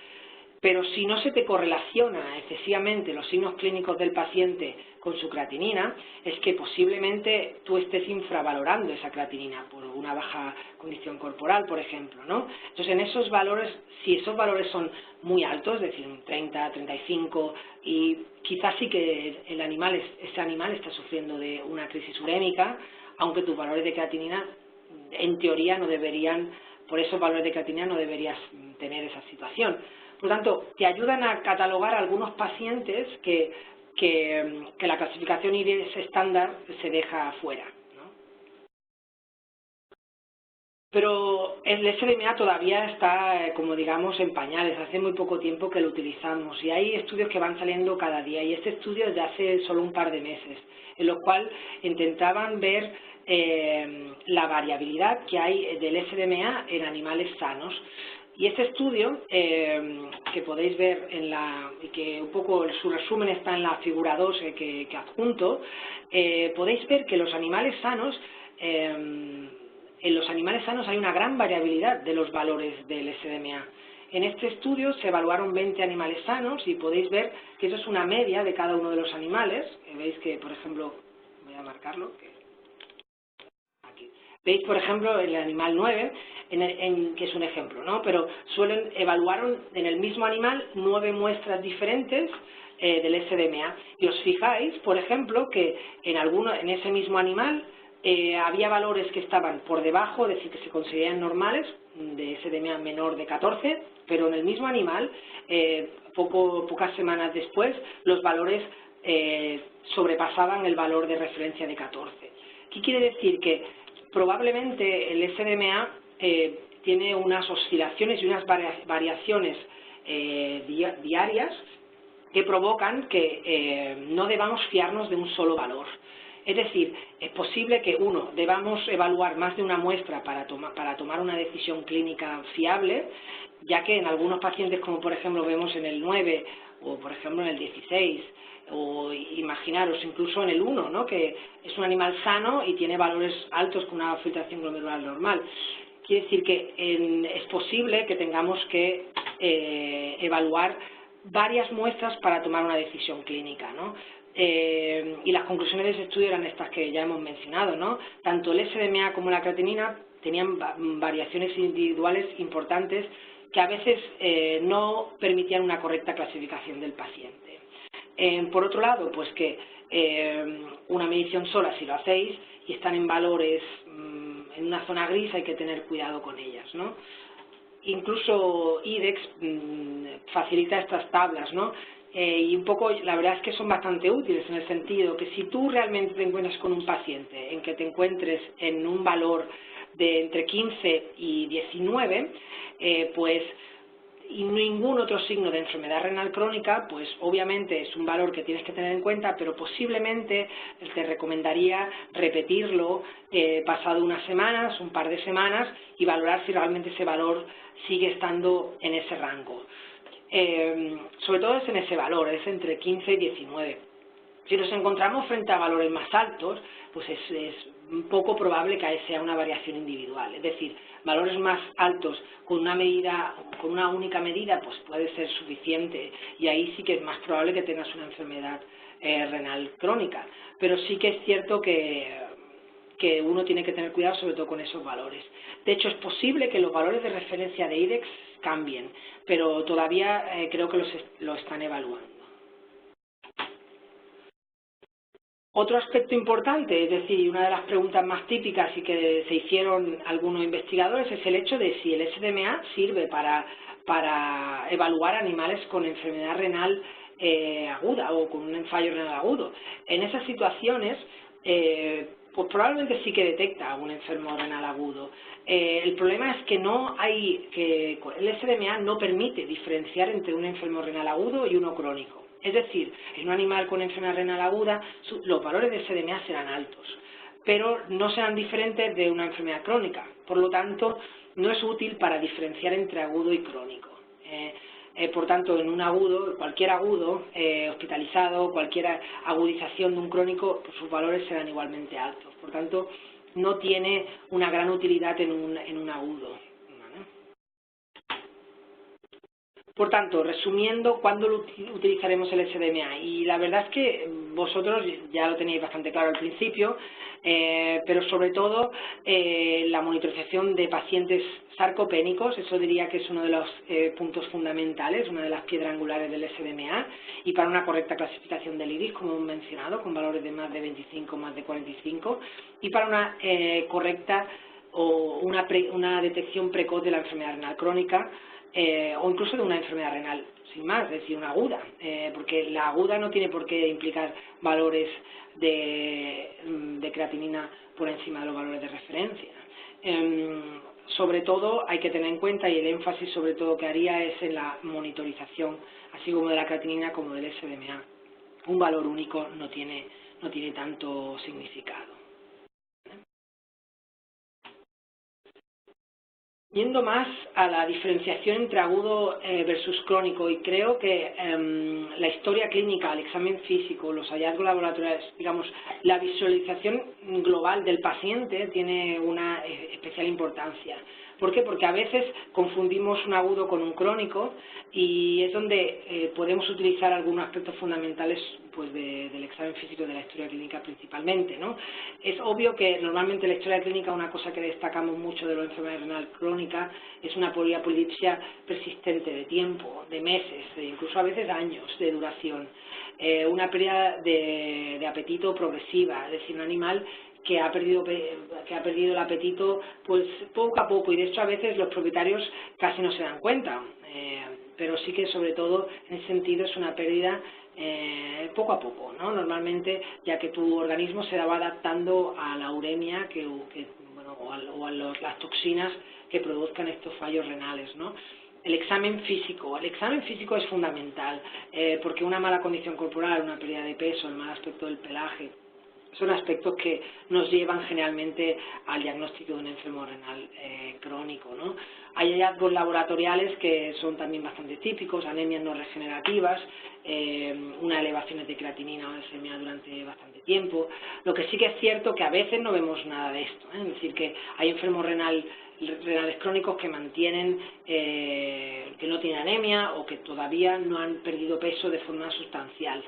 Pero si no se te correlaciona excesivamente los signos clínicos del paciente con su creatinina, es que posiblemente tú estés infravalorando esa creatinina por una baja condición corporal, por ejemplo, ¿no? Entonces, en esos valores, si esos valores son muy altos, es decir, 30, 35, y quizás sí que ese animal está sufriendo de una crisis urémica, aunque tus valores de creatinina, en teoría, no deberían, por esos valores de creatinina no deberías tener esa situación. Por lo tanto, te ayudan a catalogar a algunos pacientes que la clasificación IRIS estándar se deja fuera, ¿no? Pero el SDMA todavía está, como digamos, en pañales. Hace muy poco tiempo que lo utilizamos y hay estudios que van saliendo cada día. Y este estudio es de hace solo un par de meses, en lo cual intentaban ver la variabilidad que hay del SDMA en animales sanos. Y este estudio, que podéis ver y que un poco su resumen está en la figura 2 que adjunto, podéis ver que los animales sanos, en los animales sanos hay una gran variabilidad de los valores del SDMA. En este estudio se evaluaron 20 animales sanos y podéis ver que eso es una media de cada uno de los animales. Veis que, por ejemplo, voy a marcarlo, aquí. Veis, por ejemplo, el animal 9, que es un ejemplo, ¿no? Pero evaluaron en el mismo animal 9 muestras diferentes del SDMA. Y os fijáis, por ejemplo, que en ese mismo animal había valores que estaban por debajo, es decir, que se consideran normales, de SDMA menor de 14, pero en el mismo animal, pocas semanas después, los valores sobrepasaban el valor de referencia de 14. ¿Qué quiere decir? Que probablemente el SDMA tiene unas oscilaciones y unas variaciones diarias que provocan que no debamos fiarnos de un solo valor. Es decir, es posible que debamos evaluar más de una muestra para tomar una decisión clínica fiable, ya que en algunos pacientes, como por ejemplo vemos en el 9 o por ejemplo en el 16, o imaginaros incluso en el 1, ¿no? Que es un animal sano y tiene valores altos con una filtración glomerular normal. Quiere decir que es posible que tengamos que evaluar varias muestras para tomar una decisión clínica, ¿no? Y las conclusiones de ese estudio eran estas que ya hemos mencionado, ¿no? Tanto el SDMA como la creatinina tenían variaciones individuales importantes que a veces no permitían una correcta clasificación del paciente. Por otro lado, pues que una medición sola, si lo hacéis y están en valores en una zona gris, hay que tener cuidado con ellas, ¿no? Incluso IDEX facilita estas tablas, ¿no? Y un poco, la verdad es que son bastante útiles en el sentido que si tú realmente te encuentras con un paciente en que te encuentres en un valor de entre 15 y 19, pues y ningún otro signo de enfermedad renal crónica, pues obviamente es un valor que tienes que tener en cuenta, pero posiblemente te recomendaría repetirlo pasado unas semanas, un par de semanas, y valorar si realmente ese valor sigue estando en ese rango. Sobre todo es en ese valor, es entre 15 y 19. Si nos encontramos frente a valores más altos, pues es poco probable que sea una variación individual. Es decir, valores más altos con una única medida, pues puede ser suficiente, y ahí sí que es más probable que tengas una enfermedad renal crónica. Pero sí que es cierto que uno tiene que tener cuidado sobre todo con esos valores. De hecho, es posible que los valores de referencia de IDEX cambien, pero todavía creo que lo están evaluando. Otro aspecto importante, es decir, una de las preguntas más típicas y que se hicieron algunos investigadores, es el hecho de si el SDMA sirve para evaluar animales con enfermedad renal aguda o con un fallo renal agudo. En esas situaciones, pues probablemente sí que detecta un enfermo renal agudo. El problema es que el SDMA no permite diferenciar entre un enfermo renal agudo y uno crónico. Es decir, en un animal con enfermedad renal aguda, los valores de SDMA serán altos, pero no serán diferentes de una enfermedad crónica. Por lo tanto, no es útil para diferenciar entre agudo y crónico. Por tanto, en un agudo, cualquier agudo hospitalizado, cualquier agudización de un crónico, pues sus valores serán igualmente altos. Por tanto, no tiene una gran utilidad en un agudo. Por tanto, resumiendo, ¿cuándo utilizaremos el SDMA? Y la verdad es que vosotros ya lo teníais bastante claro al principio, pero sobre todo la monitorización de pacientes sarcopénicos, eso diría que es uno de los puntos fundamentales, una de las piedras angulares del SDMA, y para una correcta clasificación del IRIS, como hemos mencionado, con valores de más de 25, más de 45, y para una correcta o una detección precoz de la enfermedad renal crónica, o incluso de una enfermedad renal, sin más, es decir, una aguda, porque la aguda no tiene por qué implicar valores de creatinina por encima de los valores de referencia. Sobre todo hay que tener en cuenta, y el énfasis sobre todo que haría es en la monitorización, así como de la creatinina como del SDMA. Un valor único no tiene tanto significado. Yendo más a la diferenciación entre agudo versus crónico, y creo que la historia clínica, el examen físico, los hallazgos laboratoriales, digamos, la visualización global del paciente tiene una especial importancia. ¿Por qué? Porque a veces confundimos un agudo con un crónico, y es donde podemos utilizar algunos aspectos fundamentales pues, del examen físico, de la historia clínica principalmente, ¿no? Es obvio que normalmente la historia clínica, una cosa que destacamos mucho de la enfermedad renal crónica, es una poliapolipsia persistente de tiempo, de meses, incluso a veces años de duración, una pérdida de apetito progresiva, es decir, un animal que ha perdido el apetito pues poco a poco, y de hecho a veces los propietarios casi no se dan cuenta, pero sí que sobre todo en ese sentido es una pérdida poco a poco, ¿no? Normalmente, ya que tu organismo se va adaptando a la uremia o a las toxinas que produzcan estos fallos renales, ¿no? El examen físico es fundamental, porque una mala condición corporal, una pérdida de peso, el mal aspecto del pelaje, son aspectos que nos llevan generalmente al diagnóstico de un enfermo renal crónico, ¿no? Hay hallazgos laboratoriales que son también bastante típicos, anemias no regenerativas, una elevación de creatinina o de SDMA durante bastante tiempo. Lo que sí que es cierto que a veces no vemos nada de esto, es decir, que hay enfermos renales crónicos que mantienen, que no tienen anemia o que todavía no han perdido peso de forma sustancial.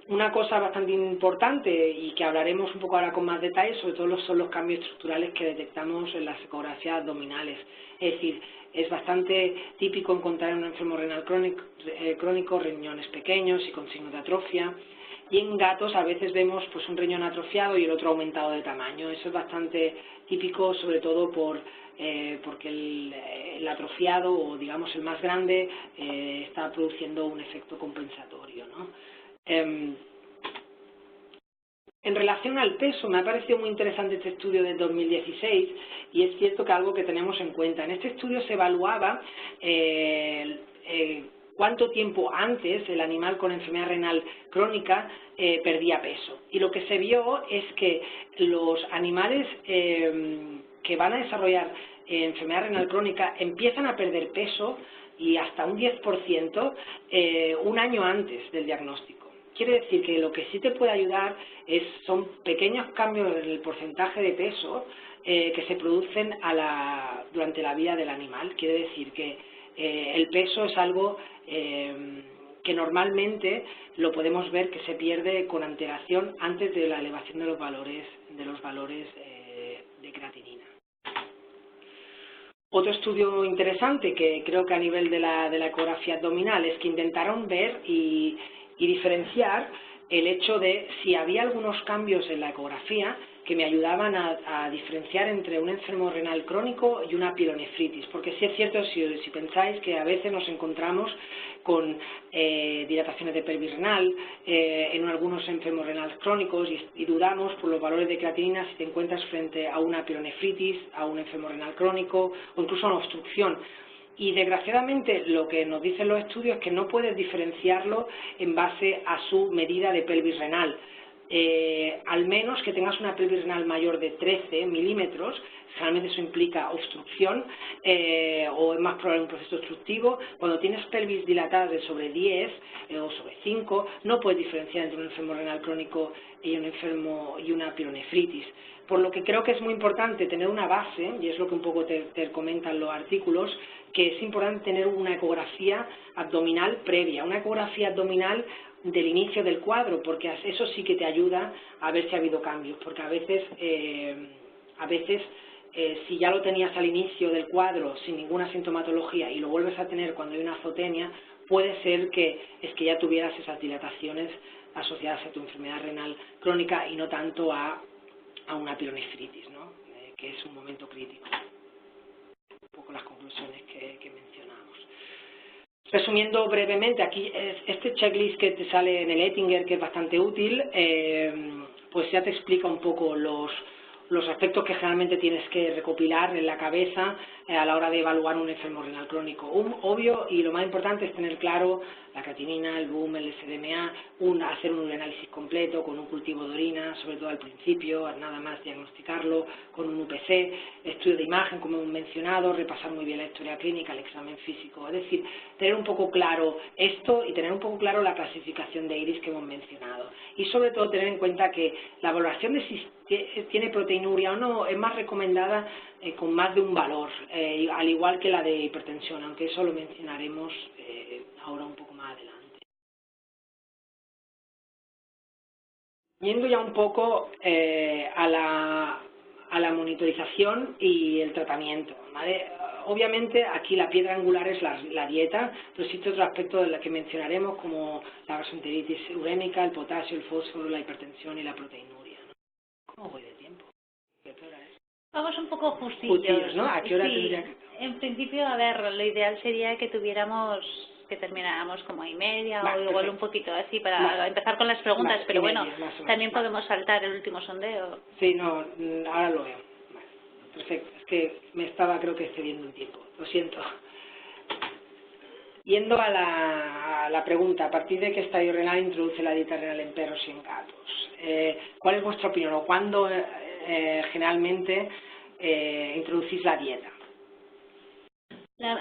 Una cosa bastante importante y que hablaremos un poco ahora con más detalle, sobre todo son los cambios estructurales que detectamos en las ecografías abdominales. Es decir, es bastante típico encontrar en un enfermo renal crónico riñones pequeños y con signos de atrofia, y en gatos a veces vemos pues, un riñón atrofiado y el otro aumentado de tamaño. Eso es bastante típico, sobre todo porque el atrofiado, o digamos el más grande, está produciendo un efecto compensatorio, ¿no? En relación al peso, me ha parecido muy interesante este estudio de 2016, y es cierto que algo que tenemos en cuenta. En este estudio se evaluaba cuánto tiempo antes el animal con enfermedad renal crónica perdía peso. Y lo que se vio es que los animales que van a desarrollar enfermedad renal crónica empiezan a perder peso, y hasta un 10% un año antes del diagnóstico. quiere decir que lo que sí te puede ayudar son pequeños cambios en el porcentaje de peso que se producen durante la vida del animal. Quiere decir que el peso es algo que normalmente lo podemos ver que se pierde con antelación antes de la elevación de los valores de creatinina. Otro estudio interesante que creo que a nivel de la ecografía abdominal es que intentaron ver y diferenciar el hecho de si había algunos cambios en la ecografía que me ayudaban a diferenciar entre un enfermo renal crónico y una pielonefritis, porque sí es cierto, si pensáis que a veces nos encontramos con dilataciones de pelvis renal en algunos enfermos renales crónicos y dudamos por los valores de creatinina si te encuentras frente a una pielonefritis, a un enfermo renal crónico o incluso a una obstrucción. Y desgraciadamente lo que nos dicen los estudios es que no puedes diferenciarlo en base a su medida de pelvis renal. Al menos que tengas una pelvis renal mayor de 13 milímetros, generalmente eso implica obstrucción o es más probable un proceso obstructivo. Cuando tienes pelvis dilatada de sobre 10 o sobre 5, no puedes diferenciar entre un enfermo renal crónico y una pielonefritis. Por lo que creo que es muy importante tener una base, y es lo que un poco te comentan los artículos, que es importante tener una ecografía abdominal previa, una ecografía abdominal del inicio del cuadro, porque eso sí que te ayuda a ver si ha habido cambios, porque a veces si ya lo tenías al inicio del cuadro sin ninguna sintomatología y lo vuelves a tener cuando hay una azotenia, puede ser que ya tuvieras esas dilataciones asociadas a tu enfermedad renal crónica y no tanto a una pielonefritis, ¿no? Que es un momento crítico. Un poco las conclusiones que mencionamos. Resumiendo brevemente, aquí este checklist que te sale en el Ettinger, que es bastante útil, pues ya te explica un poco los aspectos que generalmente tienes que recopilar en la cabeza a la hora de evaluar un enfermo renal crónico. Obvio, y lo más importante es tener claro la creatinina, el BUM, el SDMA, hacer un análisis completo con un cultivo de orina, sobre todo al principio, nada más diagnosticarlo, con un UPC, estudio de imagen, como hemos mencionado, repasar muy bien la historia clínica, el examen físico, es decir, tener un poco claro esto y tener un poco claro la clasificación de IRIS que hemos mencionado. Y sobre todo tener en cuenta que la valoración de si tiene proteinuria o no es más recomendada con más de un valor, al igual que la de hipertensión, aunque eso lo mencionaremos ahora un poco más adelante. Yendo ya un poco a la monitorización y el tratamiento, ¿vale? Obviamente aquí la piedra angular es la dieta, pero existe otro aspecto de la que mencionaremos como la gastroenteritis urémica, el potasio, el fósforo, la hipertensión y la proteinuria, ¿no? ¿Cómo voy de tiempo? ¿Qué hora es? Vamos un poco justillos, ¿no? ¿A qué hora sí, tendría que...? En principio, a ver, lo ideal sería que termináramos como a y media, Vale, o igual perfecto. un poquito así para empezar con las preguntas, Vale, pero y bueno, media, más o menos. también Vale. podemos saltar el último sondeo. Sí, no, ahora lo veo. Vale, perfecto, es que me estaba creo que excediendo un tiempo, lo siento. Yendo a la pregunta, ¿a partir de qué estadio renal introduce la dieta renal en perros y en gatos? ¿Cuál es vuestra opinión o cuándo generalmente introducís la dieta?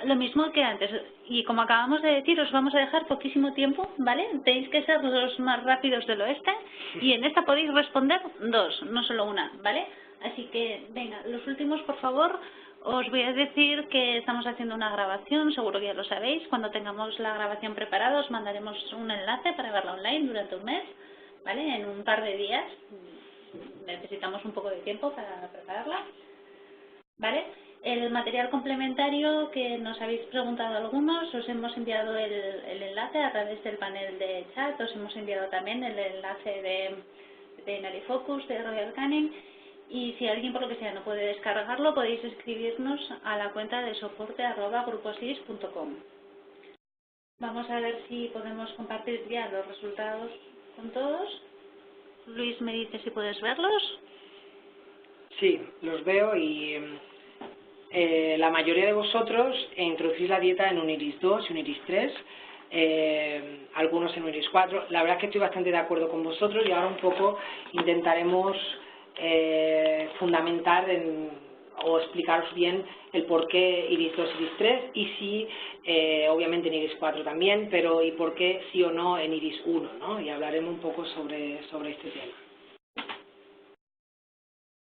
Lo mismo que antes, y como acabamos de decir, os vamos a dejar poquísimo tiempo, ¿vale? Tenéis que ser los más rápidos del oeste y en esta podéis responder 2, no solo una, ¿vale? Así que, venga, los últimos, por favor, os voy a decir que estamos haciendo una grabación, seguro que ya lo sabéis. Cuando tengamos la grabación preparada os mandaremos un enlace para verla online durante un mes, ¿vale? En un par de días. Necesitamos un poco de tiempo para prepararla, ¿vale? El material complementario que nos habéis preguntado algunos, os hemos enviado el enlace a través del panel de chat, os hemos enviado también el enlace de Nalifocus, de Royal Canin, y si alguien por lo que sea no puede descargarlo, podéis escribirnos a la cuenta de soporte@gruposis.com. Vamos a ver si podemos compartir ya los resultados con todos. Luis, me dice si puedes verlos. Sí, los veo y la mayoría de vosotros introducís la dieta en un IRIS 2 y un IRIS 3, algunos en un IRIS 4. La verdad es que estoy bastante de acuerdo con vosotros y ahora un poco intentaremos fundamentar o explicaros bien el por qué iris 2, iris 3 y si, obviamente en iris 4 también, pero y por qué sí o no en iris 1, ¿no? Y hablaremos un poco sobre este tema.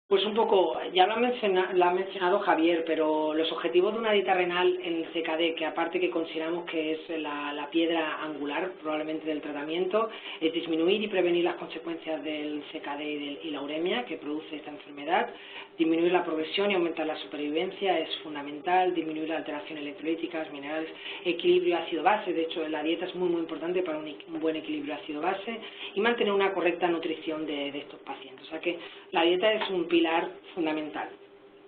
Pues un poco, ya lo ha mencionado Javier, pero los objetivos de una dieta renal en el CKD, que aparte que consideramos que es la piedra angular probablemente del tratamiento, es disminuir y prevenir las consecuencias del CKD y la uremia que produce esta enfermedad, disminuir la progresión y aumentar la supervivencia es fundamental, disminuir la alteración electrolíticas, minerales, equilibrio ácido-base, de hecho la dieta es muy importante para un buen equilibrio ácido-base y mantener una correcta nutrición de estos pacientes. O sea que la dieta es un pilar fundamental.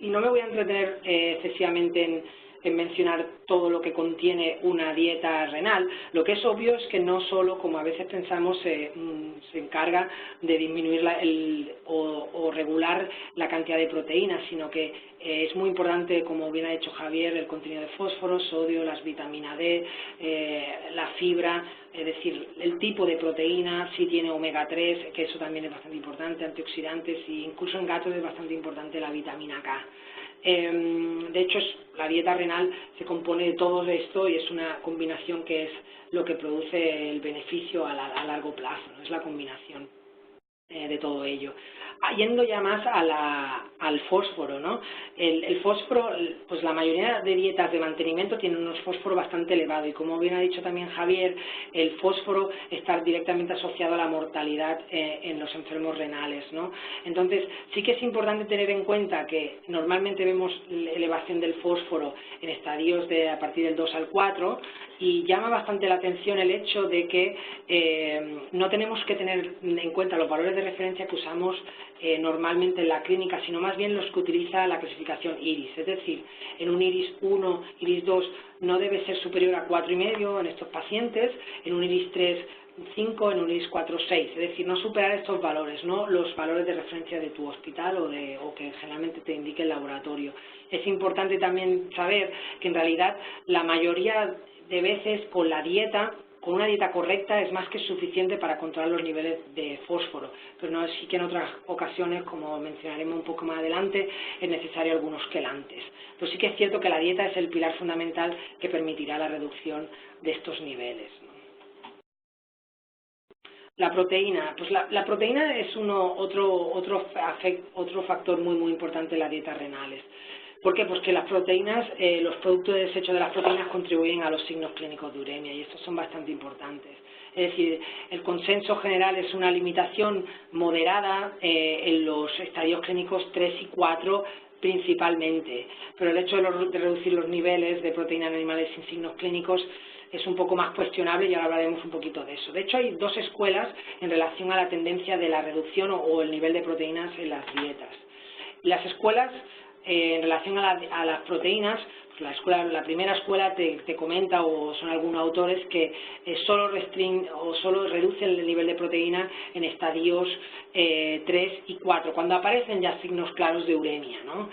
Y no me voy a entretener excesivamente en mencionar todo lo que contiene una dieta renal. Lo que es obvio es que no solo, como a veces pensamos, se encarga de disminuir o regular la cantidad de proteínas, sino que es muy importante, como bien ha dicho Javier, el contenido de fósforo, sodio, las vitaminas D, la fibra, es decir, el tipo de proteína, si tiene omega 3, que eso también es bastante importante, antioxidantes, y incluso en gatos es bastante importante la vitamina K. De hecho, la dieta renal se compone de todo esto y es una combinación que es lo que produce el beneficio a largo plazo, ¿no? Es la combinación de todo ello. Yendo ya más al fósforo, ¿no? El fósforo, pues la mayoría de dietas de mantenimiento tienen un fósforo bastante elevado y como bien ha dicho también Javier, el fósforo está directamente asociado a la mortalidad en los enfermos renales, ¿no? Entonces sí que es importante tener en cuenta que normalmente vemos elevación del fósforo en estadios a partir del 2 al 4 y llama bastante la atención el hecho de que no tenemos que tener en cuenta los valores de referencia que usamos normalmente en la clínica, sino más bien los que utiliza la clasificación IRIS, es decir, en un IRIS 1, IRIS 2 no debe ser superior a 4,5 en estos pacientes, en un IRIS 3 5, en un IRIS 4, 6, es decir, no superar estos valores, no los valores de referencia de tu hospital o que generalmente te indique el laboratorio. Es importante también saber que en realidad la mayoría de veces con la dieta, con una dieta correcta es más que suficiente para controlar los niveles de fósforo, pero no es sí que en otras ocasiones, como mencionaremos un poco más adelante, es necesario algunos quelantes. Pero sí que es cierto que la dieta es el pilar fundamental que permitirá la reducción de estos niveles, ¿no? La proteína, pues la proteína es otro factor muy importante en las dietas renales. ¿Por qué? Pues que las proteínas, los productos de desecho de las proteínas contribuyen a los signos clínicos de uremia y estos son bastante importantes. Es decir, el consenso general es una limitación moderada en los estadios clínicos 3 y 4 principalmente, pero el hecho de reducir los niveles de proteína en animales sin signos clínicos es un poco más cuestionable y ahora hablaremos un poquito de eso. De hecho, hay dos escuelas en relación a la tendencia de la reducción o el nivel de proteínas en las dietas. Las escuelas en relación a las proteínas, pues la primera escuela te comenta, o son algunos autores, que solo reducen el nivel de proteína en estadios 3 y 4, cuando aparecen ya signos claros de uremia, ¿no?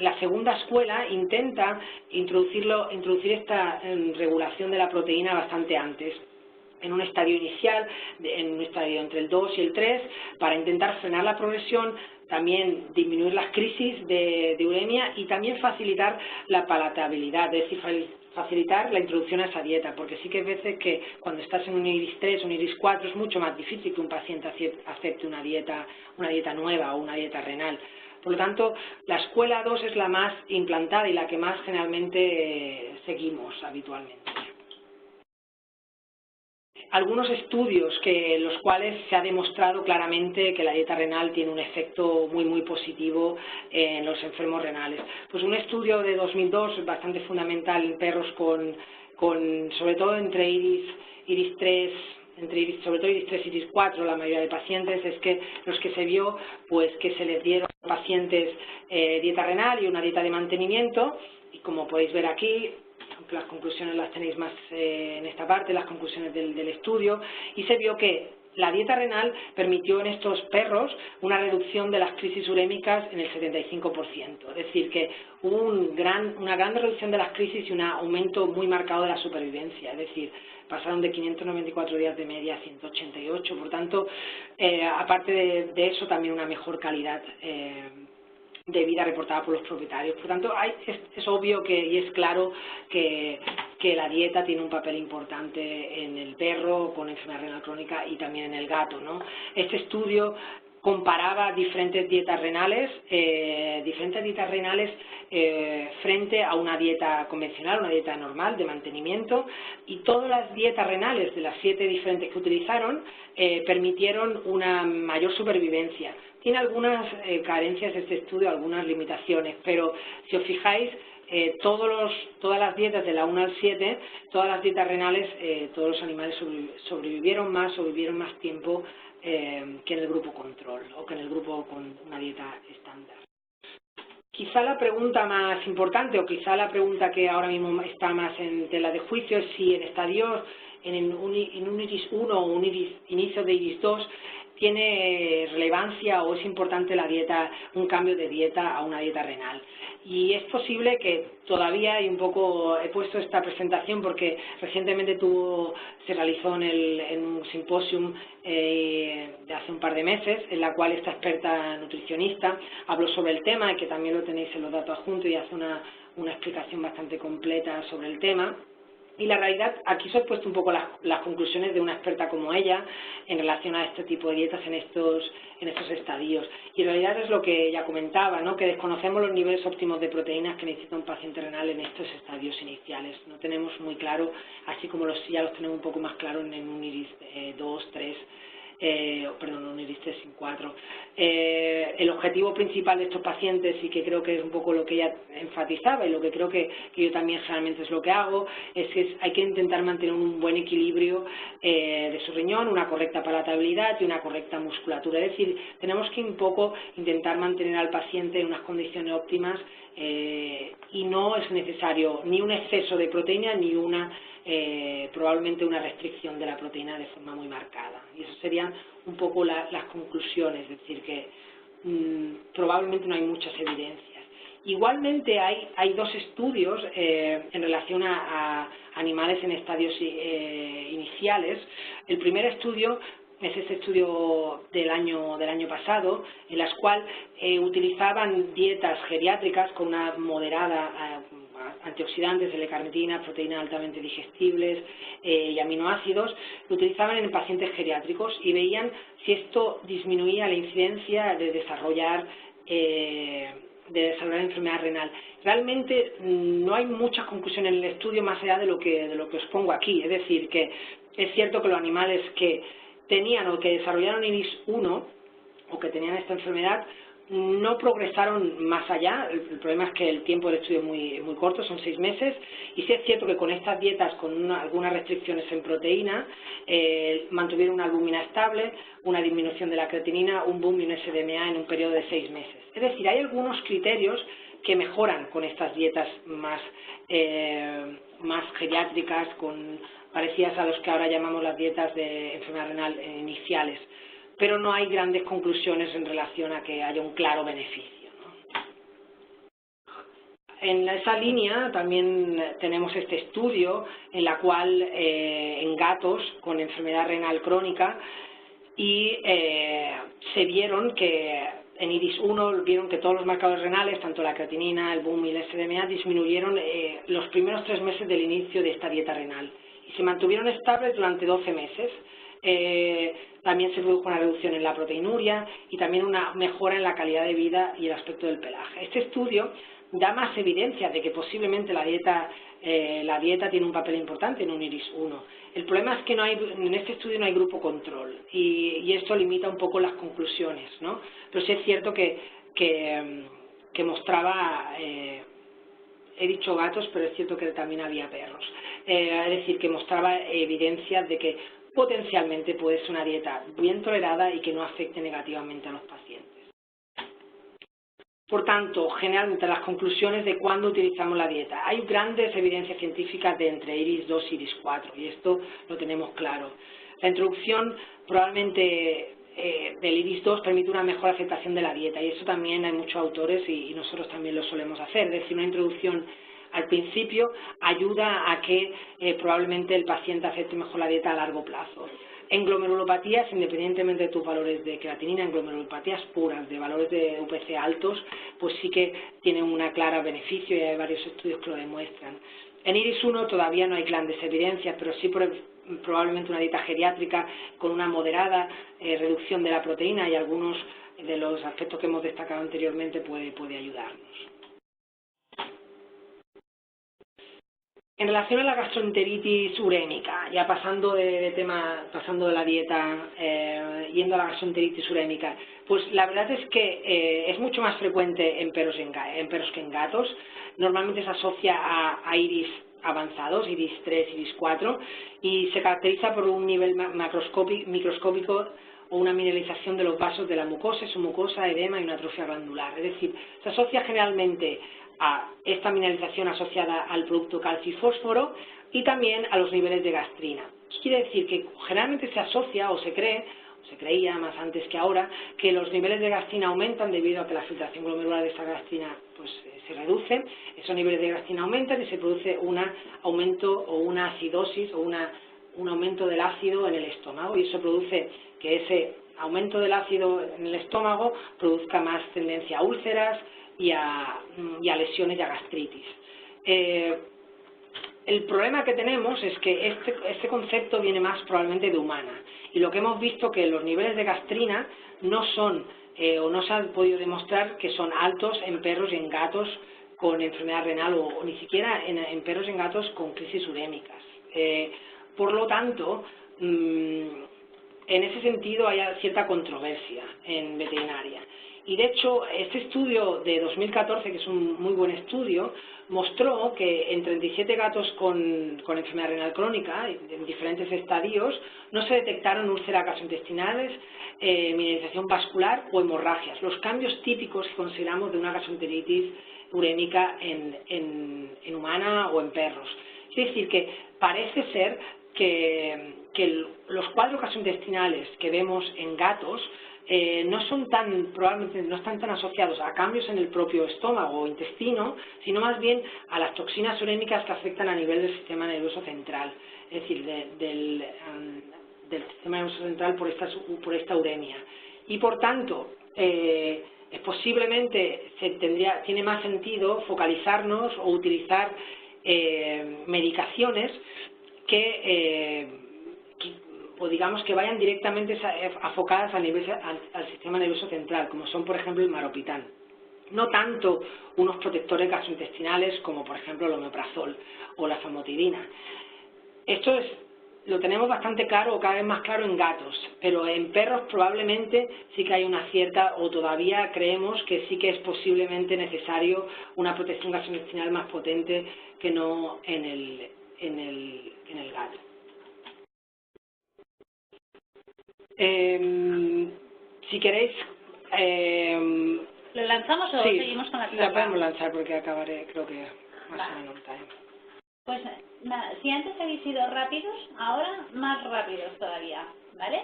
La segunda escuela intenta introducir esta regulación de la proteína bastante antes, en un estadio inicial, en un estadio entre el 2 y el 3, para intentar frenar la progresión, también disminuir las crisis de uremia y también facilitar la palatabilidad, es decir, facilitar la introducción a esa dieta, porque sí que hay veces que cuando estás en un IRIS 3, un IRIS 4, es mucho más difícil que un paciente acepte una dieta nueva o una dieta renal. Por lo tanto, la escuela 2 es la más implantada y la que más generalmente seguimos habitualmente. Algunos estudios en los cuales se ha demostrado claramente que la dieta renal tiene un efecto muy positivo en los enfermos renales. Pues un estudio de 2002 bastante fundamental en perros sobre todo entre IRIS 3, sobre todo IRIS 3 y IRIS 4, la mayoría de pacientes, es que los que se vio, pues que se les dieron a pacientes dieta renal y una dieta de mantenimiento, y como podéis ver aquí, las conclusiones las tenéis más en esta parte, las conclusiones del estudio, y se vio que la dieta renal permitió en estos perros una reducción de las crisis urémicas en el 75%, es decir, que hubo una gran reducción de las crisis y un aumento muy marcado de la supervivencia, es decir, pasaron de 594 días de media a 188, por tanto, aparte de eso, también una mejor calidad de vida reportada por los propietarios. Por tanto, es obvio y es claro que la dieta tiene un papel importante en el perro con enfermedad renal crónica y también en el gato, ¿no? Este estudio comparaba diferentes dietas renales frente a una dieta convencional, una dieta normal de mantenimiento, y todas las dietas renales de las 7 diferentes que utilizaron permitieron una mayor supervivencia. Tiene algunas carencias este estudio, algunas limitaciones, pero si os fijáis, todas las dietas de la 1 al 7, todas las dietas renales, todos los animales sobrevivieron más tiempo que en el grupo control o que en el grupo con una dieta estándar. Quizá la pregunta más importante o quizá la pregunta que ahora mismo está más en tela de juicio es si en estadios, en un IRIS 1 o un inicio de IRIS 2, tiene relevancia o es importante un cambio de dieta a una dieta renal. Y es posible que todavía, y un poco he puesto esta presentación porque recientemente se realizó en un simposium de hace un par de meses, en la cual esta experta nutricionista habló sobre el tema, y que también lo tenéis en los datos adjuntos, y hace una explicación bastante completa sobre el tema. Y la realidad, aquí os he puesto un poco las conclusiones de una experta como ella en relación a este tipo de dietas en estos estadios. Y en realidad es lo que ella comentaba, ¿no? Que desconocemos los niveles óptimos de proteínas que necesita un paciente renal en estos estadios iniciales. No tenemos muy claro, así como ya los tenemos un poco más claro en un IRIS 2, 3, un IRIS 3 sin 4. El objetivo principal de estos pacientes, y que creo que es un poco lo que ella enfatizaba y lo que creo que yo también generalmente es lo que hago, es que hay que intentar mantener un buen equilibrio de su riñón, una correcta palatabilidad y una correcta musculatura. Es decir, tenemos que un poco intentar mantener al paciente en unas condiciones óptimas y no es necesario ni un exceso de proteína ni probablemente una restricción de la proteína de forma muy marcada. Y eso serían un poco las conclusiones, es decir, que probablemente no hay muchas evidencias. Igualmente hay 2 estudios en relación a animales en estadios iniciales. El primer estudio es este estudio del año pasado, en las cuales utilizaban dietas geriátricas con una moderada antioxidantes, L-carnitina, proteínas altamente digestibles y aminoácidos, lo utilizaban en pacientes geriátricos y veían si esto disminuía la incidencia de desarrollar enfermedad renal. Realmente no hay muchas conclusiones en el estudio más allá de lo que os pongo aquí. Es decir, que es cierto que los animales que tenían o que desarrollaron IRIS 1 o que tenían esta enfermedad no progresaron más allá. El problema es que el tiempo del estudio es muy corto, son 6 meses, y sí es cierto que con estas dietas, con algunas restricciones en proteína, mantuvieron una albúmina estable, una disminución de la creatinina, un boom y un SDMA en un periodo de 6 meses. Es decir, hay algunos criterios que mejoran con estas dietas más geriátricas, parecidas a los que ahora llamamos las dietas de enfermedad renal iniciales, pero no hay grandes conclusiones en relación a que haya un claro beneficio, ¿no? En esa línea también tenemos este estudio en la cual en gatos con enfermedad renal crónica se vieron que en IRIS 1 vieron que todos los marcadores renales, tanto la creatinina, el BUM y el SDMA, disminuyeron los primeros 3 meses del inicio de esta dieta renal y se mantuvieron estables durante 12 meses. También se produjo una reducción en la proteinuria y también una mejora en la calidad de vida y el aspecto del pelaje. Este estudio da más evidencia de que posiblemente la dieta tiene un papel importante en un IRIS 1. El problema es que en este estudio no hay grupo control y esto limita un poco las conclusiones, ¿no? Pero sí es cierto que mostraba, he dicho gatos, pero es cierto que también había perros. Es decir, que mostraba evidencias de que potencialmente puede ser una dieta bien tolerada y que no afecte negativamente a los pacientes. Por tanto, generalmente las conclusiones de cuándo utilizamos la dieta. Hay grandes evidencias científicas de entre IRIS 2 y IRIS 4 y esto lo tenemos claro. La introducción probablemente del IRIS 2 permite una mejor aceptación de la dieta y eso también hay muchos autores y nosotros también lo solemos hacer. Es decir, una introducción al principio ayuda a que probablemente el paciente acepte mejor la dieta a largo plazo. En glomerulopatías, independientemente de tus valores de creatinina, en glomerulopatías puras, de valores de UPC altos, pues sí que tienen una clara beneficio y hay varios estudios que lo demuestran. En IRIS-1 todavía no hay grandes evidencias, pero sí probablemente una dieta geriátrica con una moderada reducción de la proteína y algunos de los aspectos que hemos destacado anteriormente puede ayudarnos. En relación a la gastroenteritis urémica, ya pasando de la dieta, yendo a la gastroenteritis urémica, pues la verdad es que es mucho más frecuente en perros que en gatos. Normalmente se asocia a iris avanzados, iris 3, iris 4, y se caracteriza por un nivel microscópico o una mineralización de los vasos de la mucosa, submucosa, edema y una atrofia glandular. Es decir, se asocia generalmente a esta mineralización asociada al producto calcio y fósforo y también a los niveles de gastrina. Quiere decir que generalmente se asocia o se creía más antes que ahora, que los niveles de gastrina aumentan debido a que la filtración glomerular de esa gastrina pues, se reduce, esos niveles de gastrina aumentan y se produce un aumento o una acidosis o un aumento del ácido en el estómago, y eso produce que ese aumento del ácido en el estómago produzca más tendencia a úlceras y a lesiones y a gastritis. El problema que tenemos es que este concepto viene más probablemente de humana, y lo que hemos visto que los niveles de gastrina no son o no se ha podido demostrar que son altos en perros y en gatos con enfermedad renal o ni siquiera en perros y en gatos con crisis urémicas. Por lo tanto, en ese sentido hay cierta controversia en veterinaria. Y de hecho, este estudio de 2014, que es un muy buen estudio, mostró que en 37 gatos con enfermedad renal crónica, en diferentes estadios, no se detectaron úlceras gastrointestinales, mineralización vascular o hemorragias, los cambios típicos que consideramos de una gastroenteritis urémica en humana o en perros. Es decir, que parece ser que los cuadros gastrointestinales que vemos en gatos probablemente no están tan asociados a cambios en el propio estómago o intestino, sino más bien a las toxinas urémicas que afectan a nivel del sistema nervioso central, es decir, del sistema nervioso central por esta uremia. Y por tanto, posiblemente tiene más sentido focalizarnos o utilizar medicaciones o digamos que vayan directamente enfocadas al sistema nervioso central, como son por ejemplo el maropitán. No tanto unos protectores gastrointestinales como por ejemplo el omeprazol o la famotidina. Esto lo tenemos bastante claro o cada vez más claro en gatos, pero en perros probablemente sí que hay una cierta, o todavía creemos que sí que es posiblemente necesario una protección gastrointestinal más potente que no en el gato. Si queréis... ¿Lo lanzamos o seguimos con la charla? La podemos lanzar porque acabaré, creo que más o menos time. Pues nada, si antes habéis sido rápidos, ahora más rápidos todavía, ¿vale?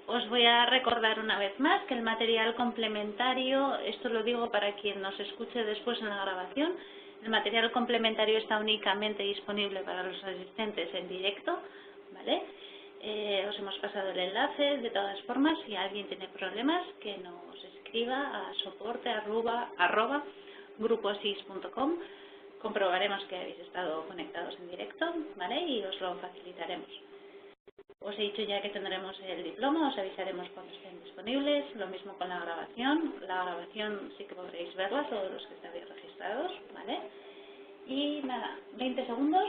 Os voy a recordar una vez más que el material complementario, esto lo digo para quien nos escuche después en la grabación, el material complementario está únicamente disponible para los asistentes en directo, ¿vale? Os hemos pasado el enlace, de todas formas, si alguien tiene problemas, que nos escriba a soporte@grupoasis.com. Comprobaremos que habéis estado conectados en directo, ¿vale? Y os lo facilitaremos. Os he dicho ya que tendremos el diploma, os avisaremos cuando estén disponibles, lo mismo con la grabación. La grabación sí que podréis verla, todos los que estáis registrados, ¿vale? Y nada, 20 segundos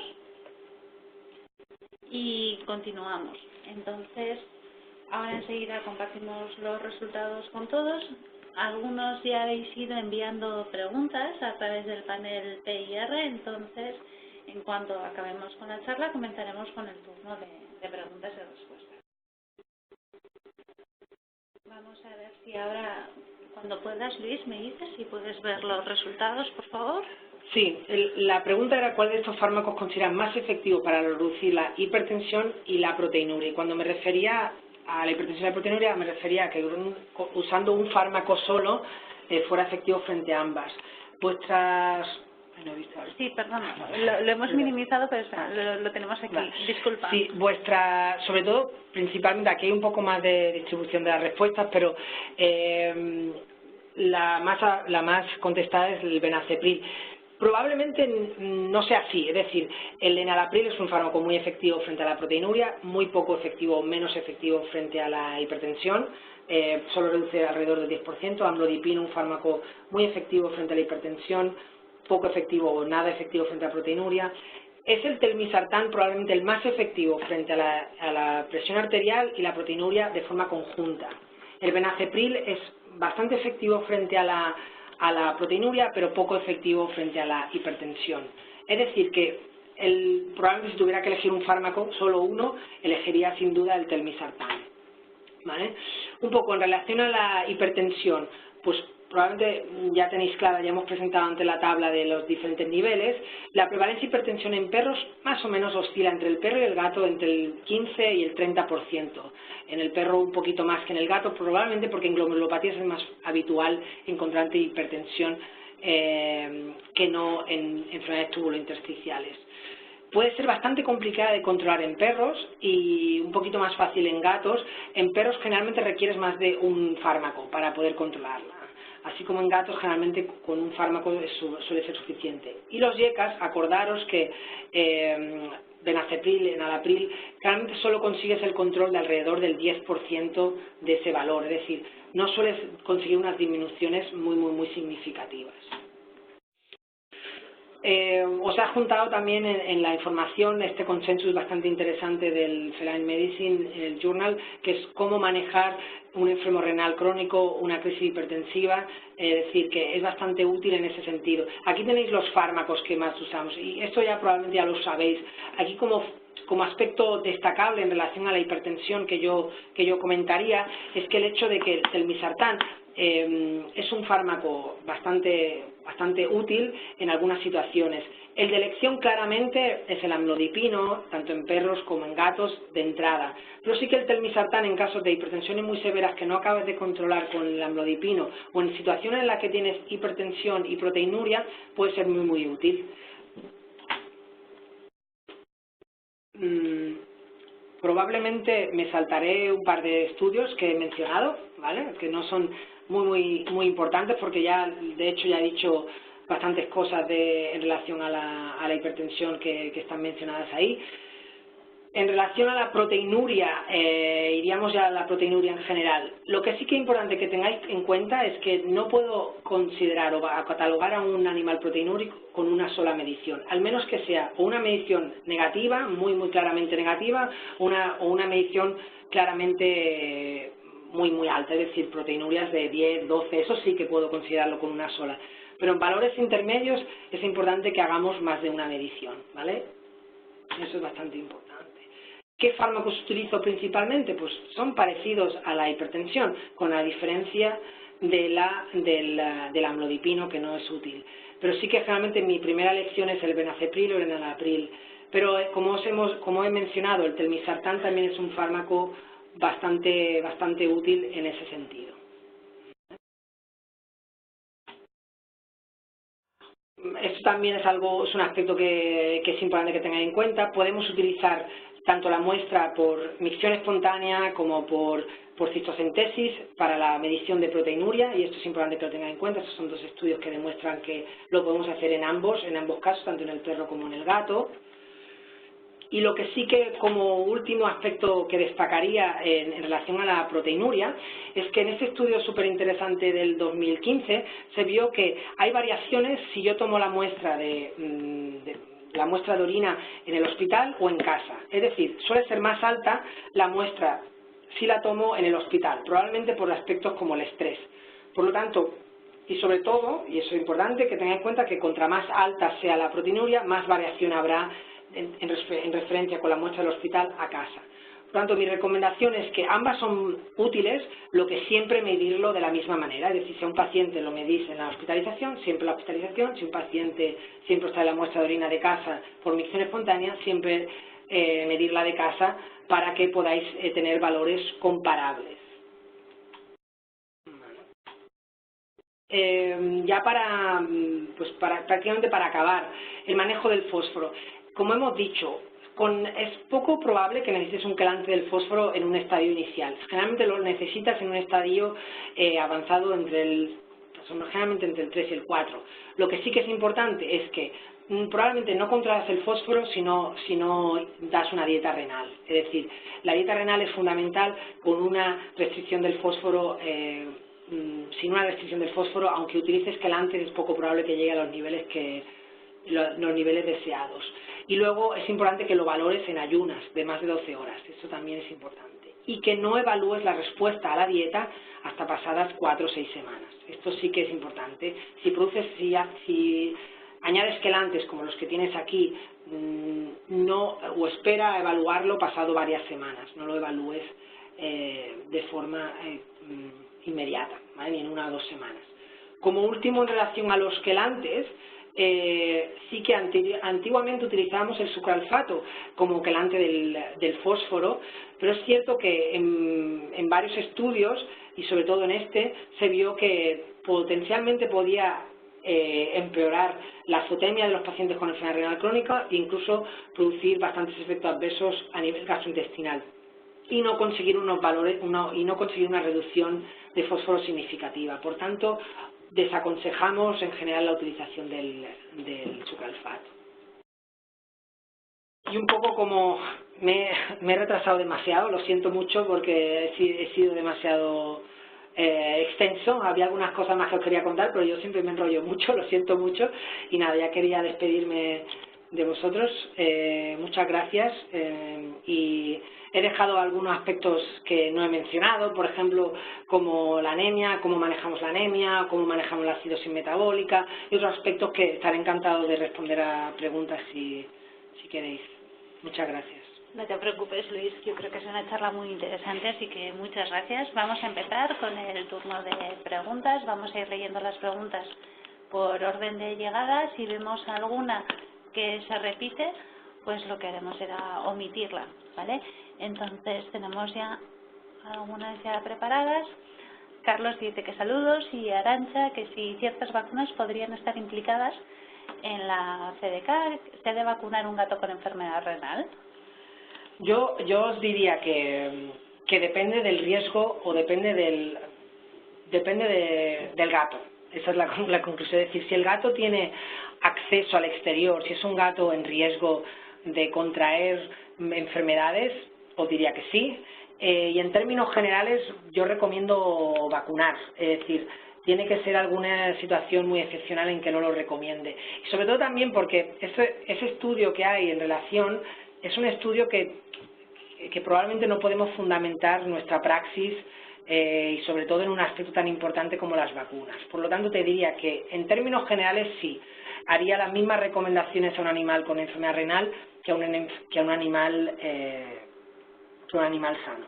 y continuamos. Entonces, ahora enseguida compartimos los resultados con todos. Algunos ya habéis ido enviando preguntas a través del panel PIR, entonces, en cuanto acabemos con la charla, comenzaremos con el turno de preguntas y respuestas. Vamos a ver si ahora, cuando puedas, Luis, me dices si puedes ver los resultados, por favor. Sí, la pregunta era cuál de estos fármacos consideran más efectivo para reducir la hipertensión y la proteinuria. Y cuando me refería a la hipertensión y la proteinuria, me refería a que usando un fármaco solo fuera efectivo frente a ambas. Vuestras No he visto algo. Sí, perdón, lo hemos minimizado, pero lo tenemos aquí. Vale. Disculpa. Sí, sobre todo, principalmente, aquí hay un poco más de distribución de las respuestas, pero la más contestada es el benacepril. Probablemente no sea así, es decir, el enalapril es un fármaco muy efectivo frente a la proteinuria, muy poco efectivo, menos efectivo frente a la hipertensión, solo reduce alrededor del 10%, amlodipino, un fármaco muy efectivo frente a la hipertensión, poco efectivo o nada efectivo frente a la proteinuria. Es el telmisartán probablemente el más efectivo frente a la presión arterial y la proteinuria de forma conjunta. El benacepril es bastante efectivo frente a la proteinuria, pero poco efectivo frente a la hipertensión. Es decir, que probablemente si tuviera que elegir un fármaco, solo uno, elegiría sin duda el telmisartán. ¿Vale? Un poco en relación a la hipertensión, pues probablemente ya tenéis clara, ya hemos presentado antes la tabla de los diferentes niveles. La prevalencia de hipertensión en perros más o menos oscila entre el perro y el gato entre el 15 y el 30%. En el perro un poquito más que en el gato, probablemente porque en glomerulopatías es más habitual encontrar hipertensión que no en enfermedades tubulointersticiales. Puede ser bastante complicada de controlar en perros y un poquito más fácil en gatos. En perros generalmente requieres más de un fármaco para poder controlarla. Así como en gatos generalmente con un fármaco suele ser suficiente. Y los IECAS, acordaros que benacepril, enalapril, generalmente solo consigues el control de alrededor del 10% de ese valor. Es decir, no sueles conseguir unas disminuciones muy significativas. Os he juntado también en la información este consensus bastante interesante del Feline Medicine, el Journal, que es cómo manejar un enfermo renal crónico, una crisis hipertensiva, es decir, que es bastante útil en ese sentido. Aquí tenéis los fármacos que más usamos y esto ya probablemente ya lo sabéis. Aquí como aspecto destacable en relación a la hipertensión que yo comentaría es que el hecho de que el telmisartán es un fármaco bastante útil en algunas situaciones. El de elección claramente es el amlodipino, tanto en perros como en gatos de entrada. Pero sí que el telmisartán en casos de hipertensiones muy severas que no acabas de controlar con el amlodipino o en situaciones en las que tienes hipertensión y proteinuria puede ser muy útil. Probablemente me saltaré un par de estudios que he mencionado, ¿vale? Que no son muy importantes porque ya, de hecho, ya he dicho bastantes cosas en relación a la hipertensión que están mencionadas ahí. En relación a la proteinuria, iríamos ya a la proteinuria en general. Lo que sí que es importante que tengáis en cuenta es que no puedo considerar o catalogar a un animal proteinúrico con una sola medición, al menos que sea o una medición negativa, muy claramente negativa, o una medición claramente muy alta, es decir, proteinurias de 10, 12, eso sí que puedo considerarlo con una sola. Pero en valores intermedios es importante que hagamos más de una medición, ¿vale? Eso es bastante importante. ¿Qué fármacos utilizo principalmente? Pues son parecidos a la hipertensión, con la diferencia del amlodipino, que no es útil. Pero sí que generalmente mi primera elección es el benacepril o el enalapril. Pero como he mencionado, el telmisartán también es un fármaco bastante útil en ese sentido. Esto también es un aspecto que es importante que tengáis en cuenta. Podemos utilizar tanto la muestra por micción espontánea como por cistocentesis para la medición de proteinuria, y esto es importante que lo tengáis en cuenta. Estos son dos estudios que demuestran que lo podemos hacer en ambos casos, tanto en el perro como en el gato. Y lo que sí que como último aspecto que destacaría en relación a la proteinuria es que en este estudio súper interesante del 2015 se vio que hay variaciones si yo tomo la muestra de orina en el hospital o en casa. Es decir, suele ser más alta la muestra si la tomo en el hospital, probablemente por aspectos como el estrés. Por lo tanto, y sobre todo, y eso es importante, que tengáis en cuenta que contra más alta sea la proteinuria, más variación habrá en referencia con la muestra del hospital a casa. Por lo tanto, mi recomendación es que ambas son útiles, lo que siempre medirlo de la misma manera. Es decir, si a un paciente lo medís en la hospitalización, siempre la hospitalización. Si un paciente siempre está en la muestra de orina de casa por micción espontánea, siempre medirla de casa para que podáis tener valores comparables. ya prácticamente para acabar, el manejo del fósforo. Como hemos dicho, es poco probable que necesites un quelante del fósforo en un estadio inicial. Generalmente lo necesitas en un estadio avanzado generalmente entre el 3 y el 4. Lo que sí que es importante es que probablemente no controlas el fósforo si no das una dieta renal. Es decir, la dieta renal es fundamental con una restricción del fósforo. Sin una restricción del fósforo, aunque utilices quelantes, es poco probable que llegue a los niveles deseados. Y luego es importante que lo valores en ayunas de más de 12 horas, eso también es importante. Y que no evalúes la respuesta a la dieta hasta pasadas 4 o 6 semanas. Esto sí que es importante. Si añades quelantes como los que tienes aquí, o espera a evaluarlo pasado varias semanas, no lo evalúes de forma inmediata, ¿vale? Ni en 1 o 2 semanas. Como último, en relación a los quelantes, sí que antiguamente utilizábamos el sucralfato como quelante del fósforo, pero es cierto que en varios estudios, y sobre todo en este, se vio que potencialmente podía empeorar la azotemia de los pacientes con enfermedad renal crónica e incluso producir bastantes efectos adversos a nivel gastrointestinal y no conseguir unos valores y no conseguir una reducción de fósforo significativa. Por tanto, desaconsejamos en general la utilización del sucralfato. Y un poco como me he retrasado demasiado, lo siento mucho porque he sido demasiado extenso, había algunas cosas más que os quería contar, pero yo siempre me enrollo mucho, lo siento mucho, y nada, ya quería despedirme de vosotros. Muchas gracias, y he dejado algunos aspectos que no he mencionado, por ejemplo, como la anemia, cómo manejamos la anemia, cómo manejamos la acidosis metabólica, y otros aspectos que estaré encantado de responder a preguntas si queréis. Muchas gracias. No te preocupes, Luis, yo creo que es una charla muy interesante, así que muchas gracias. Vamos a empezar con el turno de preguntas. Vamos a ir leyendo las preguntas por orden de llegada. Si vemos alguna que se repite, pues lo que haremos será omitirla, ¿vale? Entonces tenemos ya algunas ya preparadas. Carlos dice que saludos, y Arantxa que si ciertas vacunas podrían estar implicadas en la CDK. ¿Se ha de vacunar un gato con enfermedad renal? Yo os diría que depende del riesgo o depende del gato. Esa es la conclusión. Es decir, si el gato tiene acceso al exterior, si es un gato en riesgo de contraer enfermedades, os diría que sí. Y en términos generales, yo recomiendo vacunar. Es decir, tiene que ser alguna situación muy excepcional en que no lo recomiende. Y sobre todo también porque ese estudio que hay en relación es un estudio que probablemente no podemos fundamentar nuestra praxis, y sobre todo en un aspecto tan importante como las vacunas. Por lo tanto, te diría que en términos generales sí, haría las mismas recomendaciones a un animal con enfermedad renal que a un animal sano.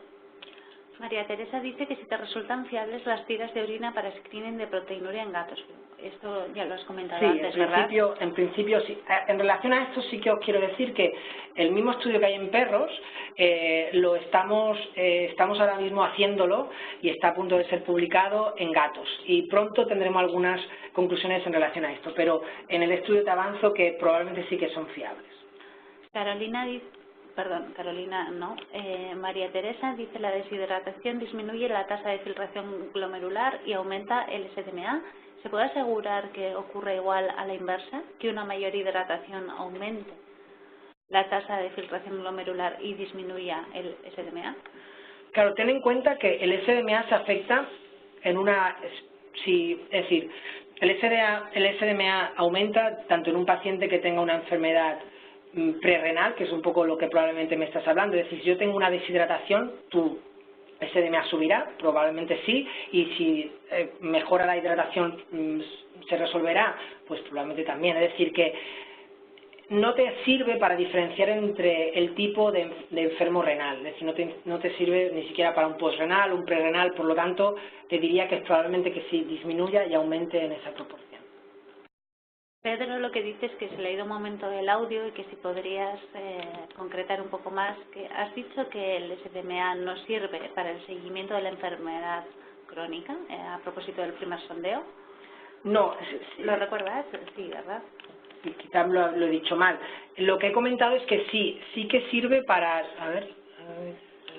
María Teresa dice que si te resultan fiables las tiras de orina para screening de proteinuria en gatos. Esto ya lo has comentado antes, ¿verdad? En principio sí. En relación a esto sí que os quiero decir que el mismo estudio que hay en perros estamos ahora mismo haciéndolo y está a punto de ser publicado en gatos. Y pronto tendremos algunas conclusiones en relación a esto, pero en el estudio te avanzo que probablemente sí que son fiables. María Teresa dice la deshidratación disminuye la tasa de filtración glomerular y aumenta el SDMA. ¿Se puede asegurar que ocurre igual a la inversa, que una mayor hidratación aumente la tasa de filtración glomerular y disminuya el SDMA? Claro, ten en cuenta que el SDMA se afecta en es decir, el SDMA aumenta tanto en un paciente que tenga una enfermedad prerrenal, que es un poco lo que probablemente me estás hablando. Es decir, si yo tengo una deshidratación, tu SDMA subirá, probablemente sí, y si mejora la hidratación se resolverá, pues probablemente también. Es decir, que no te sirve para diferenciar entre el tipo de enfermo renal, es decir, no te sirve ni siquiera para un postrenal, un prerrenal, por lo tanto, te diría que es probablemente que sí disminuya y aumente en esa proporción. Pedro lo que dice es que se le ha ido un momento el audio y que si podrías concretar un poco más, que has dicho que el SDMA no sirve para el seguimiento de la enfermedad crónica, a propósito del primer sondeo. No, ¿Lo recuerdas? Sí, ¿verdad? quizás lo he dicho mal. Lo que he comentado es que sí que sirve para...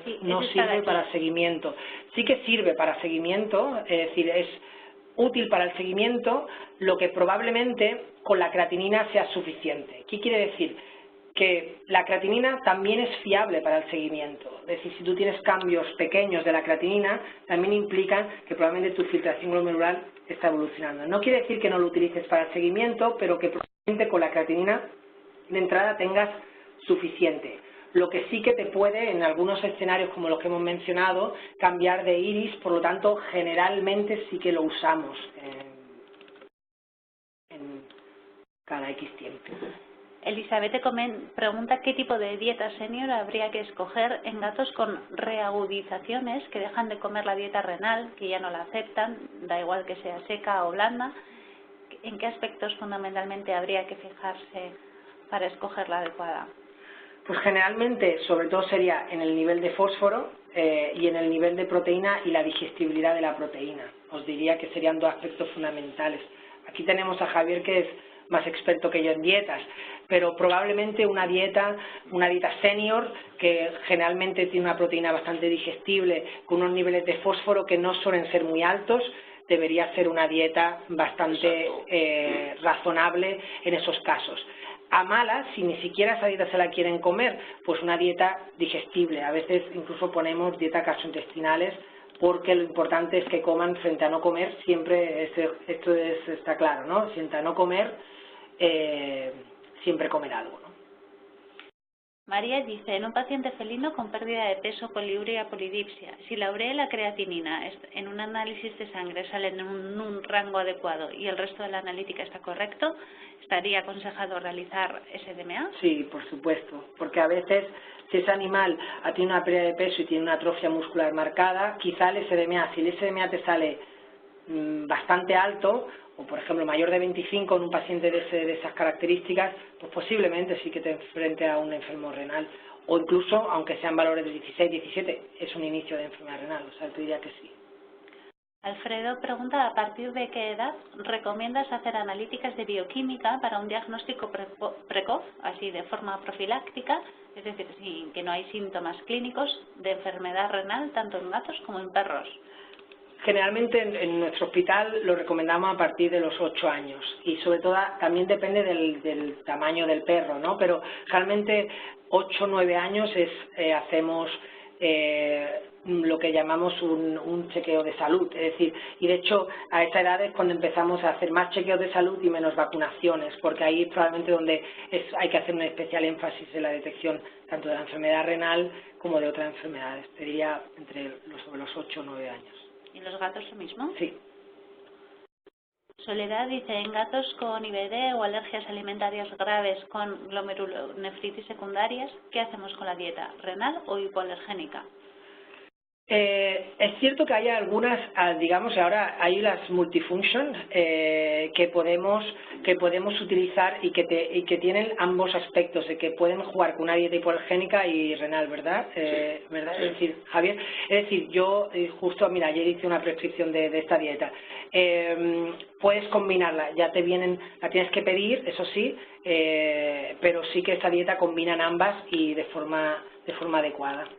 Sí, no sirve para seguimiento. Sí que sirve para seguimiento, es decir, es útil para el seguimiento, lo que probablemente con la creatinina sea suficiente. ¿Qué quiere decir? Que la creatinina también es fiable para el seguimiento. Es decir, si tú tienes cambios pequeños de la creatinina, también implican que probablemente tu filtración glomerular está evolucionando. No quiere decir que no lo utilices para el seguimiento, pero que probablemente con la creatinina de entrada tengas suficiente. Lo que sí que te puede, en algunos escenarios como los que hemos mencionado, cambiar de iris, por lo tanto, generalmente sí que lo usamos en cada X tiempo. Elizabeth pregunta qué tipo de dieta senior habría que escoger en gatos con reagudizaciones que dejan de comer la dieta renal, que ya no la aceptan, da igual que sea seca o blanda. ¿En qué aspectos fundamentalmente habría que fijarse para escoger la adecuada? Pues generalmente, sobre todo sería en el nivel de fósforo y en el nivel de proteína y la digestibilidad de la proteína. Os diría que serían dos aspectos fundamentales. Aquí tenemos a Javier, que es más experto que yo en dietas, pero probablemente una dieta senior, que generalmente tiene una proteína bastante digestible, con unos niveles de fósforo que no suelen ser muy altos, debería ser una dieta bastante razonable en esos casos. A malas, si ni siquiera esa dieta se la quieren comer, pues una dieta digestible. A veces incluso ponemos dieta gastrointestinales, porque lo importante es que coman frente a no comer. Siempre esto está claro, ¿no? Frente a no comer, siempre comer algo, ¿no? María dice, en un paciente felino con pérdida de peso, poliuria, polidipsia, si la urea y la creatinina en un análisis de sangre salen en un rango adecuado y el resto de la analítica está correcto, ¿estaría aconsejado realizar SDMA? Sí, por supuesto, porque a veces si ese animal tiene una pérdida de peso y tiene una atrofia muscular marcada, quizá el SDMA, si el SDMA te sale bastante alto, o por ejemplo mayor de 25 en un paciente de esas características, pues posiblemente sí que te enfrente a un enfermo renal, o incluso, aunque sean valores de 16, 17, es un inicio de enfermedad renal, o sea, te diría que sí. Alfredo pregunta, ¿a partir de qué edad recomiendas hacer analíticas de bioquímica para un diagnóstico precoz, así de forma profiláctica, es decir, sin que no hay síntomas clínicos de enfermedad renal tanto en gatos como en perros? Generalmente en nuestro hospital lo recomendamos a partir de los 8 años y sobre todo también depende del tamaño del perro, ¿no? Pero realmente 8 o 9 años hacemos lo que llamamos un chequeo de salud, es decir, y de hecho a esa edad es cuando empezamos a hacer más chequeos de salud y menos vacunaciones, porque ahí es probablemente donde hay que hacer un especial énfasis en la detección tanto de la enfermedad renal como de otras enfermedades, te diría sobre los 8 o 9 años. ¿Y en los gatos lo mismo? Sí. Soledad dice, en gatos con IBD o alergias alimentarias graves con glomerulonefritis secundarias, ¿qué hacemos con la dieta? ¿Renal o hipoalergénica? Es cierto que hay algunas, digamos, ahora hay las multifunction que podemos utilizar y que tienen ambos aspectos, de que pueden jugar con una dieta hipoalergénica y renal, ¿verdad? ¿Verdad? Es decir, Javier, es decir, yo justo, mira, ayer hice una prescripción de esta dieta. Puedes combinarla, ya te vienen, la tienes que pedir, eso sí, pero sí que esta dieta combinan ambas y de forma adecuada.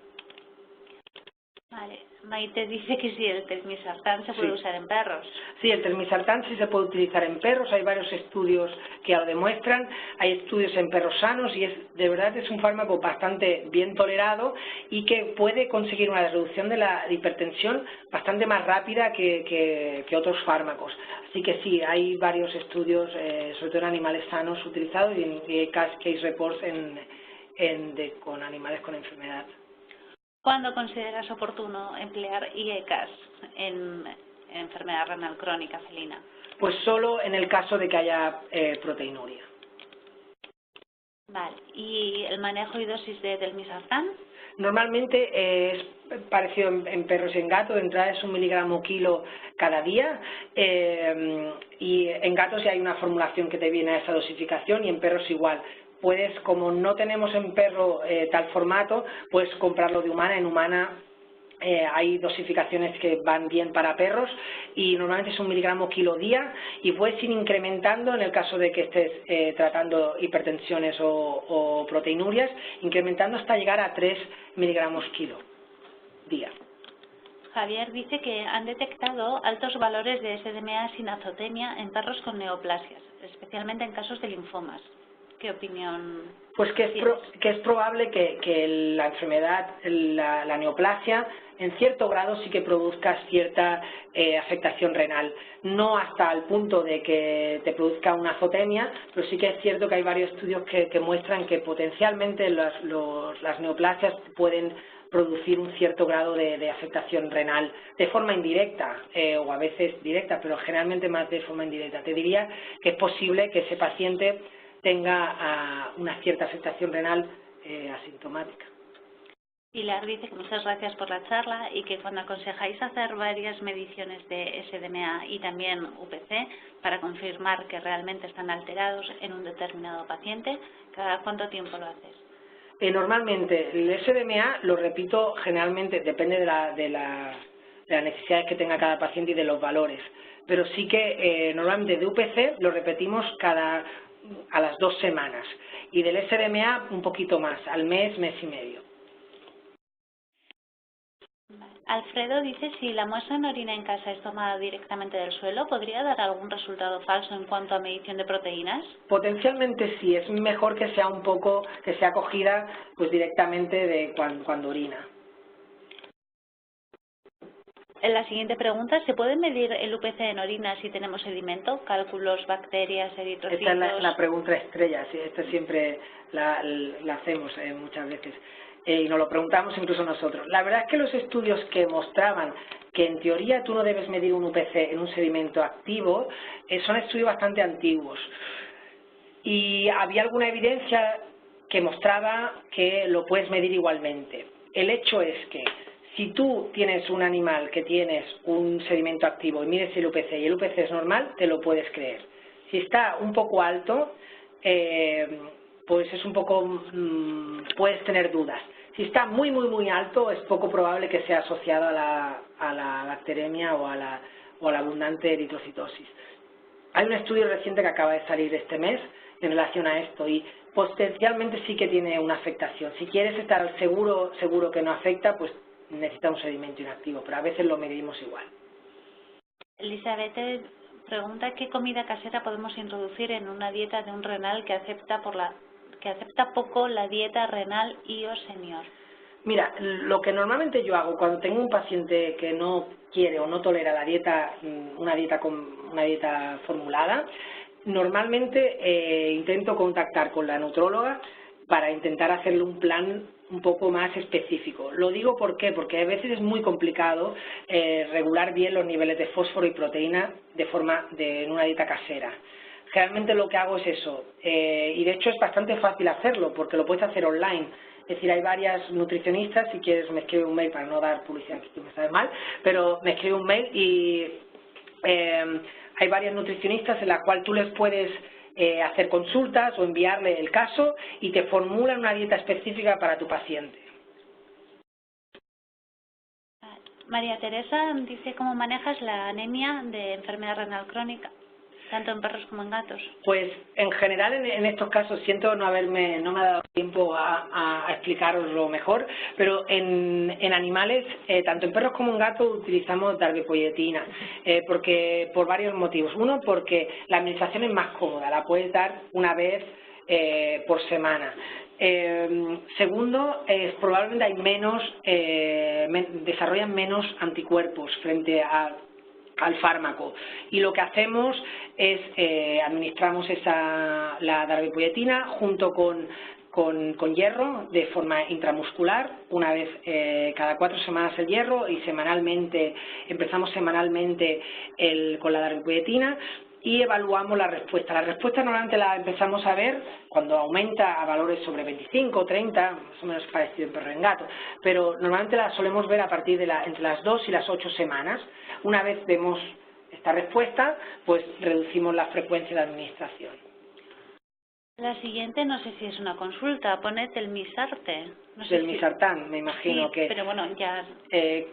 Vale. Maite dice que sí, el telmisartán se puede usar en perros. Sí, el telmisartán sí se puede utilizar en perros, hay varios estudios que lo demuestran, hay estudios en perros sanos y de verdad es un fármaco bastante bien tolerado y que puede conseguir una reducción de la hipertensión bastante más rápida que otros fármacos. Así que sí, hay varios estudios, sobre todo en animales sanos utilizados y hay case reports con animales con enfermedad. ¿Cuándo consideras oportuno emplear IECAS en enfermedad renal crónica felina? Pues solo en el caso de que haya proteinuria. Vale. ¿Y el manejo y dosis de telmisartán? Normalmente es parecido en perros y en gatos, de entrada es 1 miligramo kilo cada día y en gatos ya hay una formulación que te viene a esa dosificación y en perros igual. Puedes, como no tenemos en perro tal formato, puedes comprarlo de humana, en humana hay dosificaciones que van bien para perros y normalmente es 1 miligramo kilo día y puedes ir incrementando en el caso de que estés tratando hipertensiones o proteinurias, incrementando hasta llegar a 3 miligramos kilo día. Javier dice que han detectado altos valores de SDMA sin azotemia en perros con neoplasias, especialmente en casos de linfomas. ¿Qué opinión? Pues que es probable que la enfermedad, la neoplasia, en cierto grado sí que produzca cierta afectación renal. No hasta el punto de que te produzca una azotemia, pero sí que es cierto que hay varios estudios que muestran que potencialmente las neoplasias pueden producir un cierto grado de afectación renal de forma indirecta o a veces directa, pero generalmente más de forma indirecta. Te diría que es posible que ese paciente tenga una cierta afectación renal asintomática. Pilar dice que muchas gracias por la charla y que cuando aconsejáis hacer varias mediciones de SDMA y también UPC para confirmar que realmente están alterados en un determinado paciente, ¿cada cuánto tiempo lo haces? Normalmente el SDMA, lo repito, generalmente depende de las necesidades que tenga cada paciente y de los valores, pero sí que normalmente de UPC lo repetimos a las 2 semanas y del SDMA un poquito más, al mes, mes y medio. Alfredo dice si la muestra en orina en casa es tomada directamente del suelo, ¿podría dar algún resultado falso en cuanto a medición de proteínas? Potencialmente sí, es mejor que sea cogida pues directamente de cuando orina. En la siguiente pregunta, ¿se puede medir el UPC en orina si tenemos sedimento? Cálculos, bacterias, eritrocitos. Esta es la pregunta estrella, sí, esta siempre la hacemos muchas veces. Y nos lo preguntamos incluso nosotros. La verdad es que los estudios que mostraban que en teoría tú no debes medir un UPC en un sedimento activo son estudios bastante antiguos. Y había alguna evidencia que mostraba que lo puedes medir igualmente. El hecho es que si tú tienes un animal que tienes un sedimento activo y mides el UPC y el UPC es normal, te lo puedes creer. Si está un poco alto, pues es un poco, puedes tener dudas. Si está muy, muy, muy alto, es poco probable que sea asociado a la bacteremia o a la abundante eritrocitosis. Hay un estudio reciente que acaba de salir este mes en relación a esto y potencialmente sí que tiene una afectación. Si quieres estar seguro que no afecta, pues necesita un sedimento inactivo, pero a veces lo medimos igual. Elizabeth pregunta qué comida casera podemos introducir en una dieta de un renal que acepta poco la dieta renal IO senior. Mira, lo que normalmente yo hago cuando tengo un paciente que no quiere o no tolera la dieta, una dieta formulada, normalmente intento contactar con la nutróloga para intentar hacerle un plan un poco más específico. Lo digo ¿por qué? Porque a veces es muy complicado regular bien los niveles de fósforo y proteína en una dieta casera. Generalmente lo que hago es eso, y de hecho es bastante fácil hacerlo porque lo puedes hacer online. Es decir, hay varias nutricionistas, si quieres me escribe un mail para no dar publicidad, que me sabe mal, pero me escribe un mail y hay varias nutricionistas en las cuales tú les puedes hacer consultas o enviarle el caso y te formulan una dieta específica para tu paciente. María Teresa dice cómo manejas la anemia de enfermedad renal crónica, tanto en perros como en gatos. Pues en general en estos casos siento no me ha dado tiempo a explicaroslo mejor, pero en animales, tanto en perros como en gatos utilizamos darbepoetina, porque por varios motivos. Uno, porque la administración es más cómoda, la puedes dar una vez por semana. Segundo, probablemente hay desarrollan menos anticuerpos frente al fármaco y lo que hacemos es administramos la darbepoetina junto con hierro de forma intramuscular, una vez cada 4 semanas el hierro y empezamos semanalmente con la darbepoetina y evaluamos la respuesta. La respuesta normalmente la empezamos a ver cuando aumenta a valores sobre 25, 30, más o menos parecido en perro y en gato, pero normalmente la solemos ver a partir de entre las 2 y las 8 semanas. Una vez vemos esta respuesta, pues reducimos la frecuencia de administración. La siguiente no sé si es una consulta, pone telmisarte. No sé Telmisartán, me imagino sí, que... pero bueno, ya...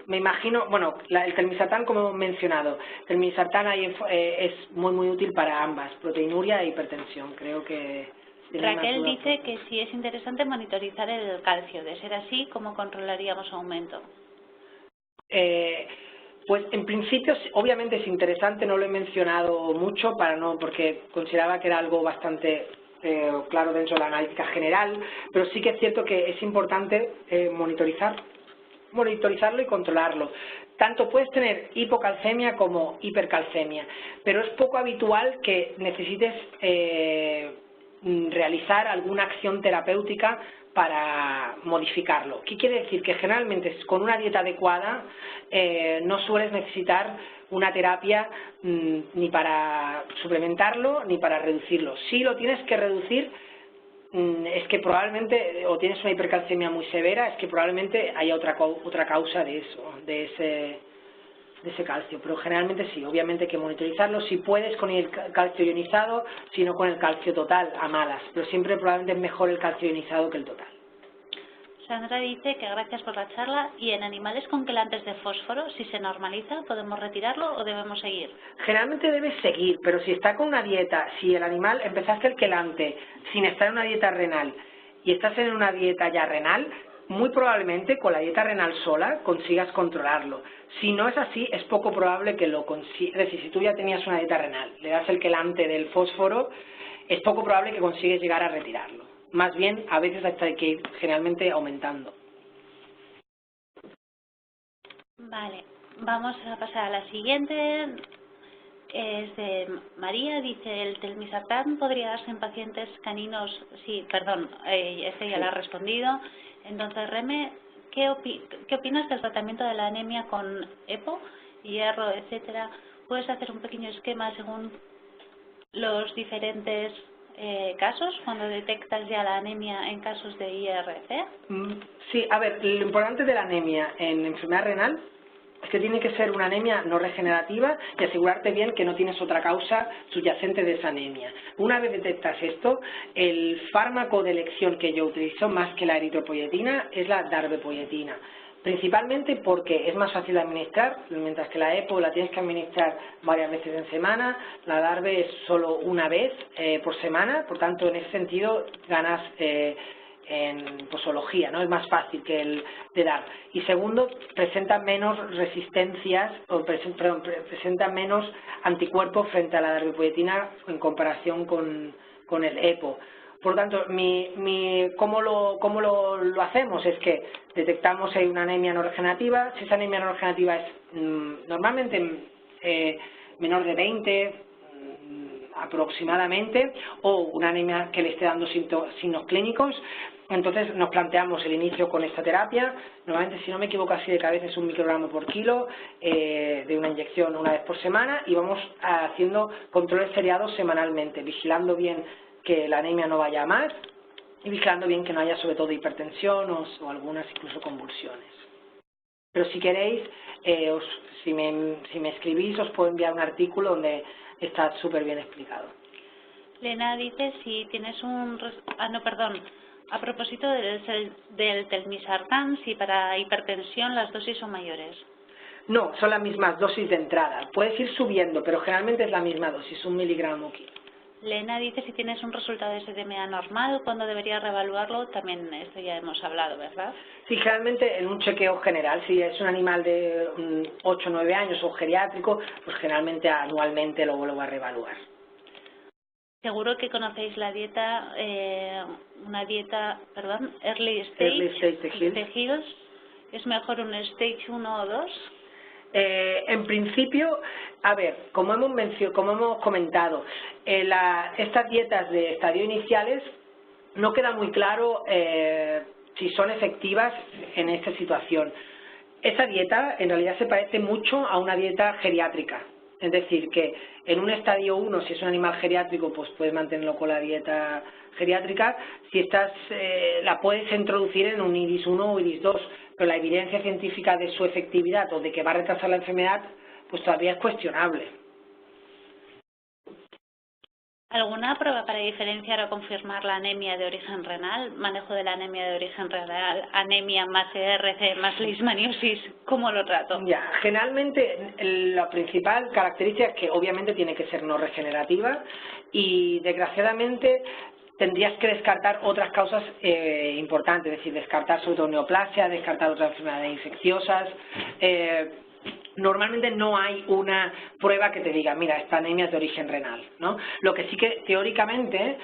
me imagino, bueno, el telmisartán, como hemos mencionado, telmisartán ahí es muy útil para ambas, proteinuria e hipertensión, creo que... Raquel dice que sí es interesante monitorizar el calcio, de ser así, ¿cómo controlaríamos su aumento? Pues en principio obviamente es interesante, no lo he mencionado mucho porque consideraba que era algo bastante claro dentro de la analítica general, pero sí que es cierto que es importante monitorizarlo y controlarlo. Tanto puedes tener hipocalcemia como hipercalcemia, pero es poco habitual que necesites realizar alguna acción terapéutica para modificarlo. ¿Qué quiere decir? Que generalmente con una dieta adecuada no sueles necesitar una terapia ni para suplementarlo ni para reducirlo. Si lo tienes que reducir, es que probablemente, o tienes una hipercalcemia muy severa, es que probablemente haya otra causa de eso, de ese calcio, pero generalmente sí, obviamente hay que monitorizarlo, si puedes con el calcio ionizado, si no con el calcio total, a malas, pero siempre probablemente es mejor el calcio ionizado que el total. Sandra dice que gracias por la charla y en animales con quelantes de fósforo, si se normaliza, ¿podemos retirarlo o debemos seguir? Generalmente debes seguir, pero si está con una dieta, si el animal empezaste el quelante sin estar en una dieta renal y estás en una dieta ya renal, muy probablemente con la dieta renal sola consigas controlarlo. Si no es así, es poco probable que lo consigas. Es decir, si tú ya tenías una dieta renal, le das el quelante del fósforo, es poco probable que consigues llegar a retirarlo. Más bien, a veces hasta hay que ir generalmente aumentando. Vale, vamos a pasar a la siguiente. Es de María, dice, ¿el telmisartán podría darse en pacientes caninos? Sí, perdón, este ya lo ha respondido. Entonces, Reme, ¿qué opinas del tratamiento de la anemia con EPO, hierro, etcétera? ¿Puedes hacer un pequeño esquema según los diferentes casos, cuando detectas ya la anemia en casos de IRC? Sí, a ver, lo importante de la anemia en enfermedad renal es que tiene que ser una anemia no regenerativa y asegurarte bien que no tienes otra causa subyacente de esa anemia. Una vez detectas esto, el fármaco de elección que yo utilizo más que la eritropoyetina es la darbepoyetina. Principalmente porque es más fácil de administrar, mientras que la EPO la tienes que administrar varias veces en semana, la darbe es solo una vez por semana, por tanto en ese sentido ganas en posología, ¿no? Es más fácil que el de dar. Y segundo, presenta menos resistencias, presenta menos anticuerpos frente a la darbepoyetina en comparación con el EPO. Por lo tanto, ¿cómo lo hacemos? Es que detectamos si hay una anemia no regenerativa. Si esa anemia no regenerativa es normalmente menor de 20 aproximadamente, o una anemia que le esté dando signos clínicos, entonces nos planteamos el inicio con esta terapia. Normalmente, si no me equivoco así de cabeza, es 1 microgramo por kilo de una inyección una vez por semana, y vamos haciendo controles seriados semanalmente, vigilando bien que la anemia no vaya a más y vigilando bien que no haya sobre todo hipertensión o algunas incluso convulsiones. Pero si queréis, si me escribís, os puedo enviar un artículo donde está súper bien explicado. Lena dice si tienes a propósito del telmisartán, si para hipertensión las dosis son mayores. No, son las mismas dosis de entrada. Puedes ir subiendo, pero generalmente es la misma dosis, 1 miligramo kilo. Lena dice si tienes un resultado de SDMA normal, ¿cuándo debería reevaluarlo? También esto ya hemos hablado, ¿verdad? Sí, generalmente en un chequeo general, si es un animal de 8 o 9 años o geriátrico, pues generalmente anualmente lo vuelvo a reevaluar. Seguro que conocéis la dieta, Early Stage de Hills. ¿Es mejor un Stage 1 o 2? En principio, a ver, como hemos comentado, estas dietas de estadio iniciales no queda muy claro si son efectivas en esta situación. Esa dieta en realidad se parece mucho a una dieta geriátrica. Es decir, que en un estadio 1, si es un animal geriátrico, pues puedes mantenerlo con la dieta geriátrica. Si la puedes introducir en un IDIS 1 o IDIS 2, pero la evidencia científica de su efectividad o de que va a retrasar la enfermedad, pues todavía es cuestionable. ¿Alguna prueba para diferenciar o confirmar la anemia de origen renal? Manejo de la anemia de origen renal, anemia más ERC más leishmaniosis, ¿cómo lo trato? Ya, generalmente la principal característica es que obviamente tiene que ser no regenerativa y desgraciadamente tendrías que descartar otras causas importantes, es decir, descartar sobre todo neoplasia, descartar otras enfermedades infecciosas. Normalmente no hay una prueba que te diga, mira, esta anemia es de origen renal, ¿no? Lo que sí que teóricamente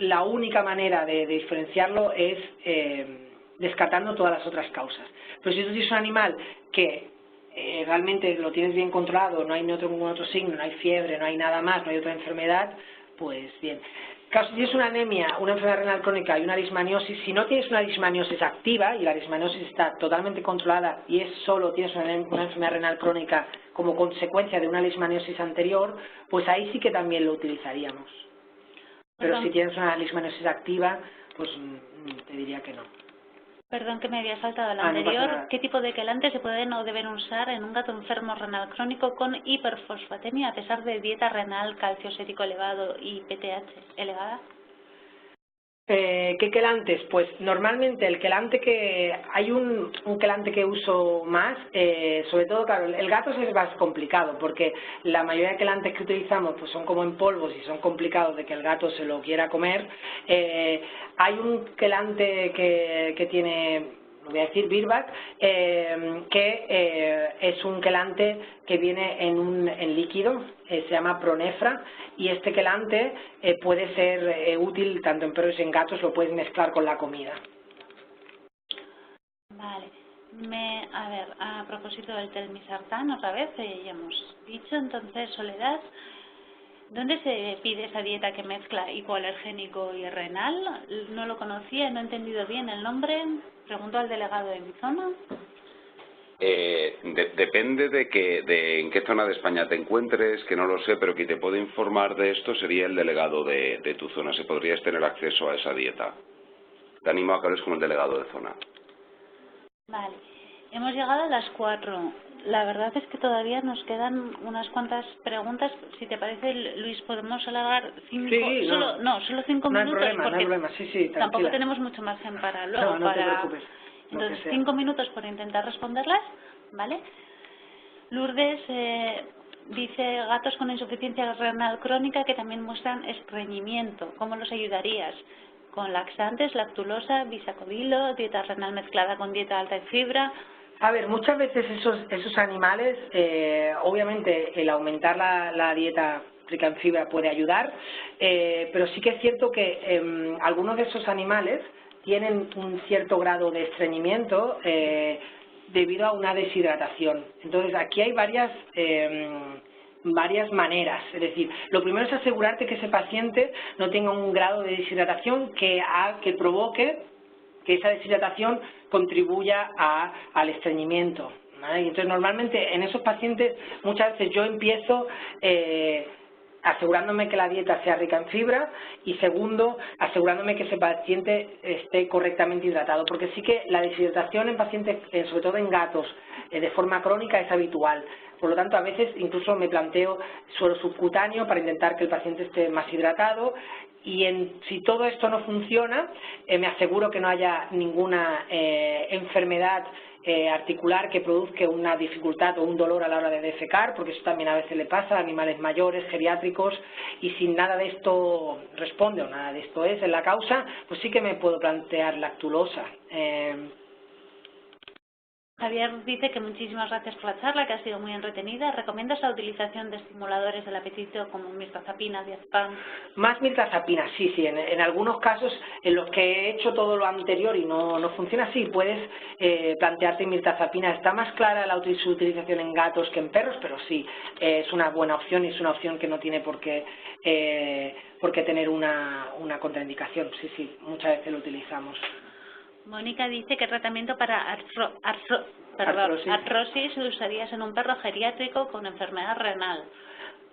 la única manera de diferenciarlo es descartando todas las otras causas. Pero si tú tienes un animal que realmente lo tienes bien controlado, no hay ningún otro signo, no hay fiebre, no hay nada más, no hay otra enfermedad, pues bien. Claro, si tienes una anemia, una enfermedad renal crónica y una leishmaniosis, si no tienes una leishmaniosis activa y la leishmaniosis está totalmente controlada y solo tienes una enfermedad renal crónica como consecuencia de una leishmaniosis anterior, pues ahí sí que también lo utilizaríamos. Pero si tienes una leishmaniosis activa, pues te diría que no. Perdón que me había saltado la anterior. ¿Qué tipo de quelantes se pueden o deben usar en un gato enfermo renal crónico con hiperfosfatemia a pesar de dieta renal, calcio sérico elevado y PTH elevada? ¿Qué quelantes? Pues normalmente el quelante hay un quelante que uso más, sobre todo, claro, el gato es más complicado porque la mayoría de quelantes que utilizamos pues son como en polvos y son complicados de que el gato se lo quiera comer. Hay un quelante que tiene, voy a decir Virbac, que es un quelante que viene en líquido, se llama Pronefra, y este quelante puede ser útil tanto en perros y en gatos, lo puedes mezclar con la comida. Vale. A ver, a propósito del telmisartán, otra vez, ya hemos dicho, entonces, Soledad, ¿dónde se pide esa dieta que mezcla hipoalergénico y renal? No lo conocía, no he entendido bien el nombre. Pregunto al delegado de mi zona. Depende de en qué zona de España te encuentres, que no lo sé, pero quien te puede informar de esto sería el delegado de tu zona, si podrías tener acceso a esa dieta. Te animo a que hables con el delegado de zona. Vale, hemos llegado a las 4. La verdad es que todavía nos quedan unas cuantas preguntas. Si te parece, Luis, podemos alargar 5, sí, solo 5 minutos. No hay problema, porque no hay problema, sí, tranquila. Tampoco tenemos mucho margen para luego. No te preocupes. Entonces, 5 minutos por intentar responderlas, ¿vale? Lourdes dice gatos con insuficiencia renal crónica que también muestran estreñimiento. ¿Cómo los ayudarías? ¿Con laxantes, lactulosa, bisacodilo, dieta renal mezclada con dieta alta en fibra? A ver, muchas veces esos animales, obviamente el aumentar la dieta rica en fibra puede ayudar, pero sí que es cierto que algunos de esos animales tienen un cierto grado de estreñimiento debido a una deshidratación. Entonces aquí hay varias maneras, es decir, lo primero es asegurarte que ese paciente no tenga un grado de deshidratación que provoque que esa deshidratación contribuya al estreñimiento, ¿vale? Y entonces normalmente en esos pacientes muchas veces yo empiezo asegurándome que la dieta sea rica en fibra y segundo, asegurándome que ese paciente esté correctamente hidratado, porque sí que la deshidratación en pacientes, sobre todo en gatos, de forma crónica es habitual. Por lo tanto, a veces incluso me planteo suero subcutáneo para intentar que el paciente esté más hidratado y si todo esto no funciona, me aseguro que no haya ninguna enfermedad articular que produzca una dificultad o un dolor a la hora de defecar, porque eso también a veces le pasa a animales mayores, geriátricos, y si nada de esto responde o nada de esto es en la causa, pues sí que me puedo plantear lactulosa. Javier dice que muchísimas gracias por la charla, que ha sido muy entretenida. ¿Recomiendas la utilización de estimuladores del apetito como mirtazapina, diazepam? Más mirtazapina, sí. En algunos casos en los que he hecho todo lo anterior y no funciona así, puedes plantearte mirtazapina. Está más clara su utilización en gatos que en perros, pero sí, es una buena opción y es una opción que no tiene por qué tener una contraindicación. Sí, muchas veces lo utilizamos. Mónica dice que tratamiento para artrosis lo usarías en un perro geriátrico con enfermedad renal.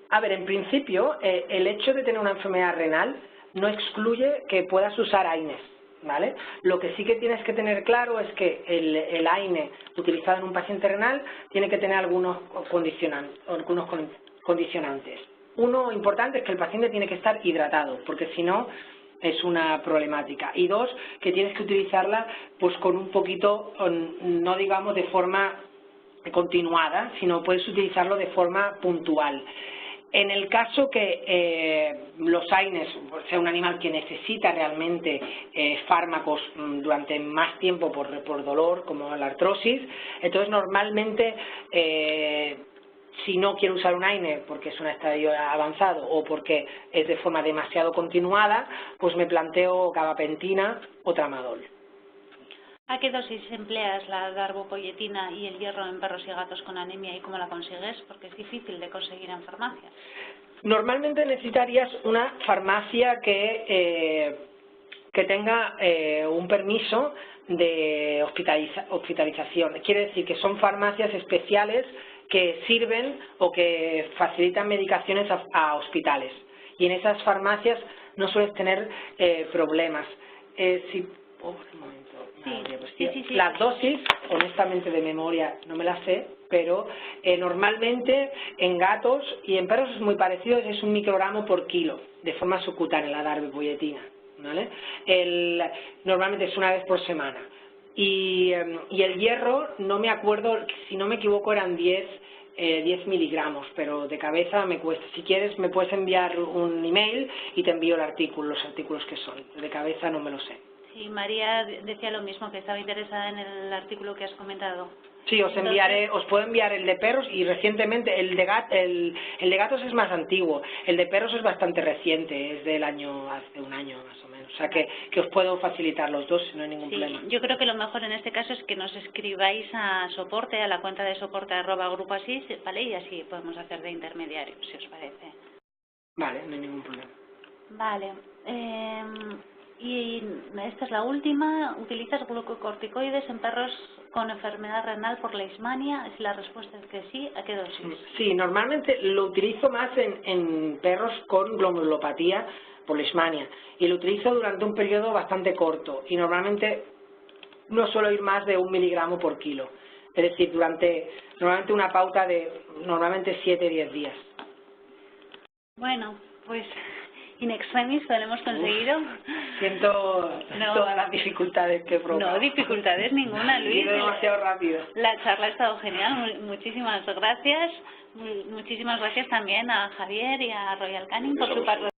A ver, en principio, el hecho de tener una enfermedad renal no excluye que puedas usar AINES, ¿vale? Lo que sí que tienes que tener claro es que el AINE utilizado en un paciente renal tiene que tener algunos condicionantes. uno importante es que el paciente tiene que estar hidratado, porque si no es una problemática. Y dos, que tienes que utilizarla pues con un poquito, no digamos de forma continuada, sino puedes utilizarlo de forma puntual. En el caso que los AINES sea un animal que necesita realmente fármacos durante más tiempo por dolor, como la artrosis, entonces normalmente si no quiero usar un AINE porque es un estadio avanzado o porque es de forma demasiado continuada, pues me planteo gabapentina o tramadol. ¿A qué dosis empleas la darbepoetina y el hierro en perros y gatos con anemia y cómo la consigues? Porque es difícil de conseguir en farmacias. Normalmente necesitarías una farmacia que tenga un permiso de hospitalización. Quiere decir que son farmacias especiales que sirven o que facilitan medicaciones a hospitales. Y en esas farmacias no sueles tener problemas. Las dosis, honestamente de memoria no me las sé, pero normalmente en gatos y en perros es muy parecido, es 1 microgramo por kilo, de forma subcutánea la darbepoetina, ¿vale? Normalmente es una vez por semana. Y el hierro, no me acuerdo, si no me equivoco eran 10 miligramos, pero de cabeza me cuesta. Si quieres me puedes enviar un email y te envío los artículos que son. De cabeza no me lo sé. Sí, María decía lo mismo, que estaba interesada en el artículo que has comentado. Sí, os puedo enviar el de perros y recientemente el de gatos es más antiguo, el de perros es bastante reciente, es del hace un año más o menos, o sea que os puedo facilitar los dos, no hay ningún problema. Yo creo que lo mejor en este caso es que nos escribáis a soporte, a la cuenta de soporte @grupoasis, ¿vale? Y así podemos hacer de intermediario, si os parece. Vale, no hay ningún problema. Vale. Y esta es la última. ¿Utilizas glucocorticoides en perros con enfermedad renal por leishmania? Si la respuesta es que sí, ¿a qué dosis? Sí, normalmente lo utilizo más en perros con glomulopatía por leishmania y lo utilizo durante un periodo bastante corto y normalmente no suelo ir más de 1 miligramo por kilo. Es decir, normalmente una pauta de 7-10 días. Bueno, pues in extremis lo hemos conseguido. Siento todas las dificultades que he provocado. No, dificultades ninguna, Luis. He ido demasiado rápido. La charla ha estado genial, muchísimas gracias. Muchísimas gracias también a Javier y a Royal Canin por su participación.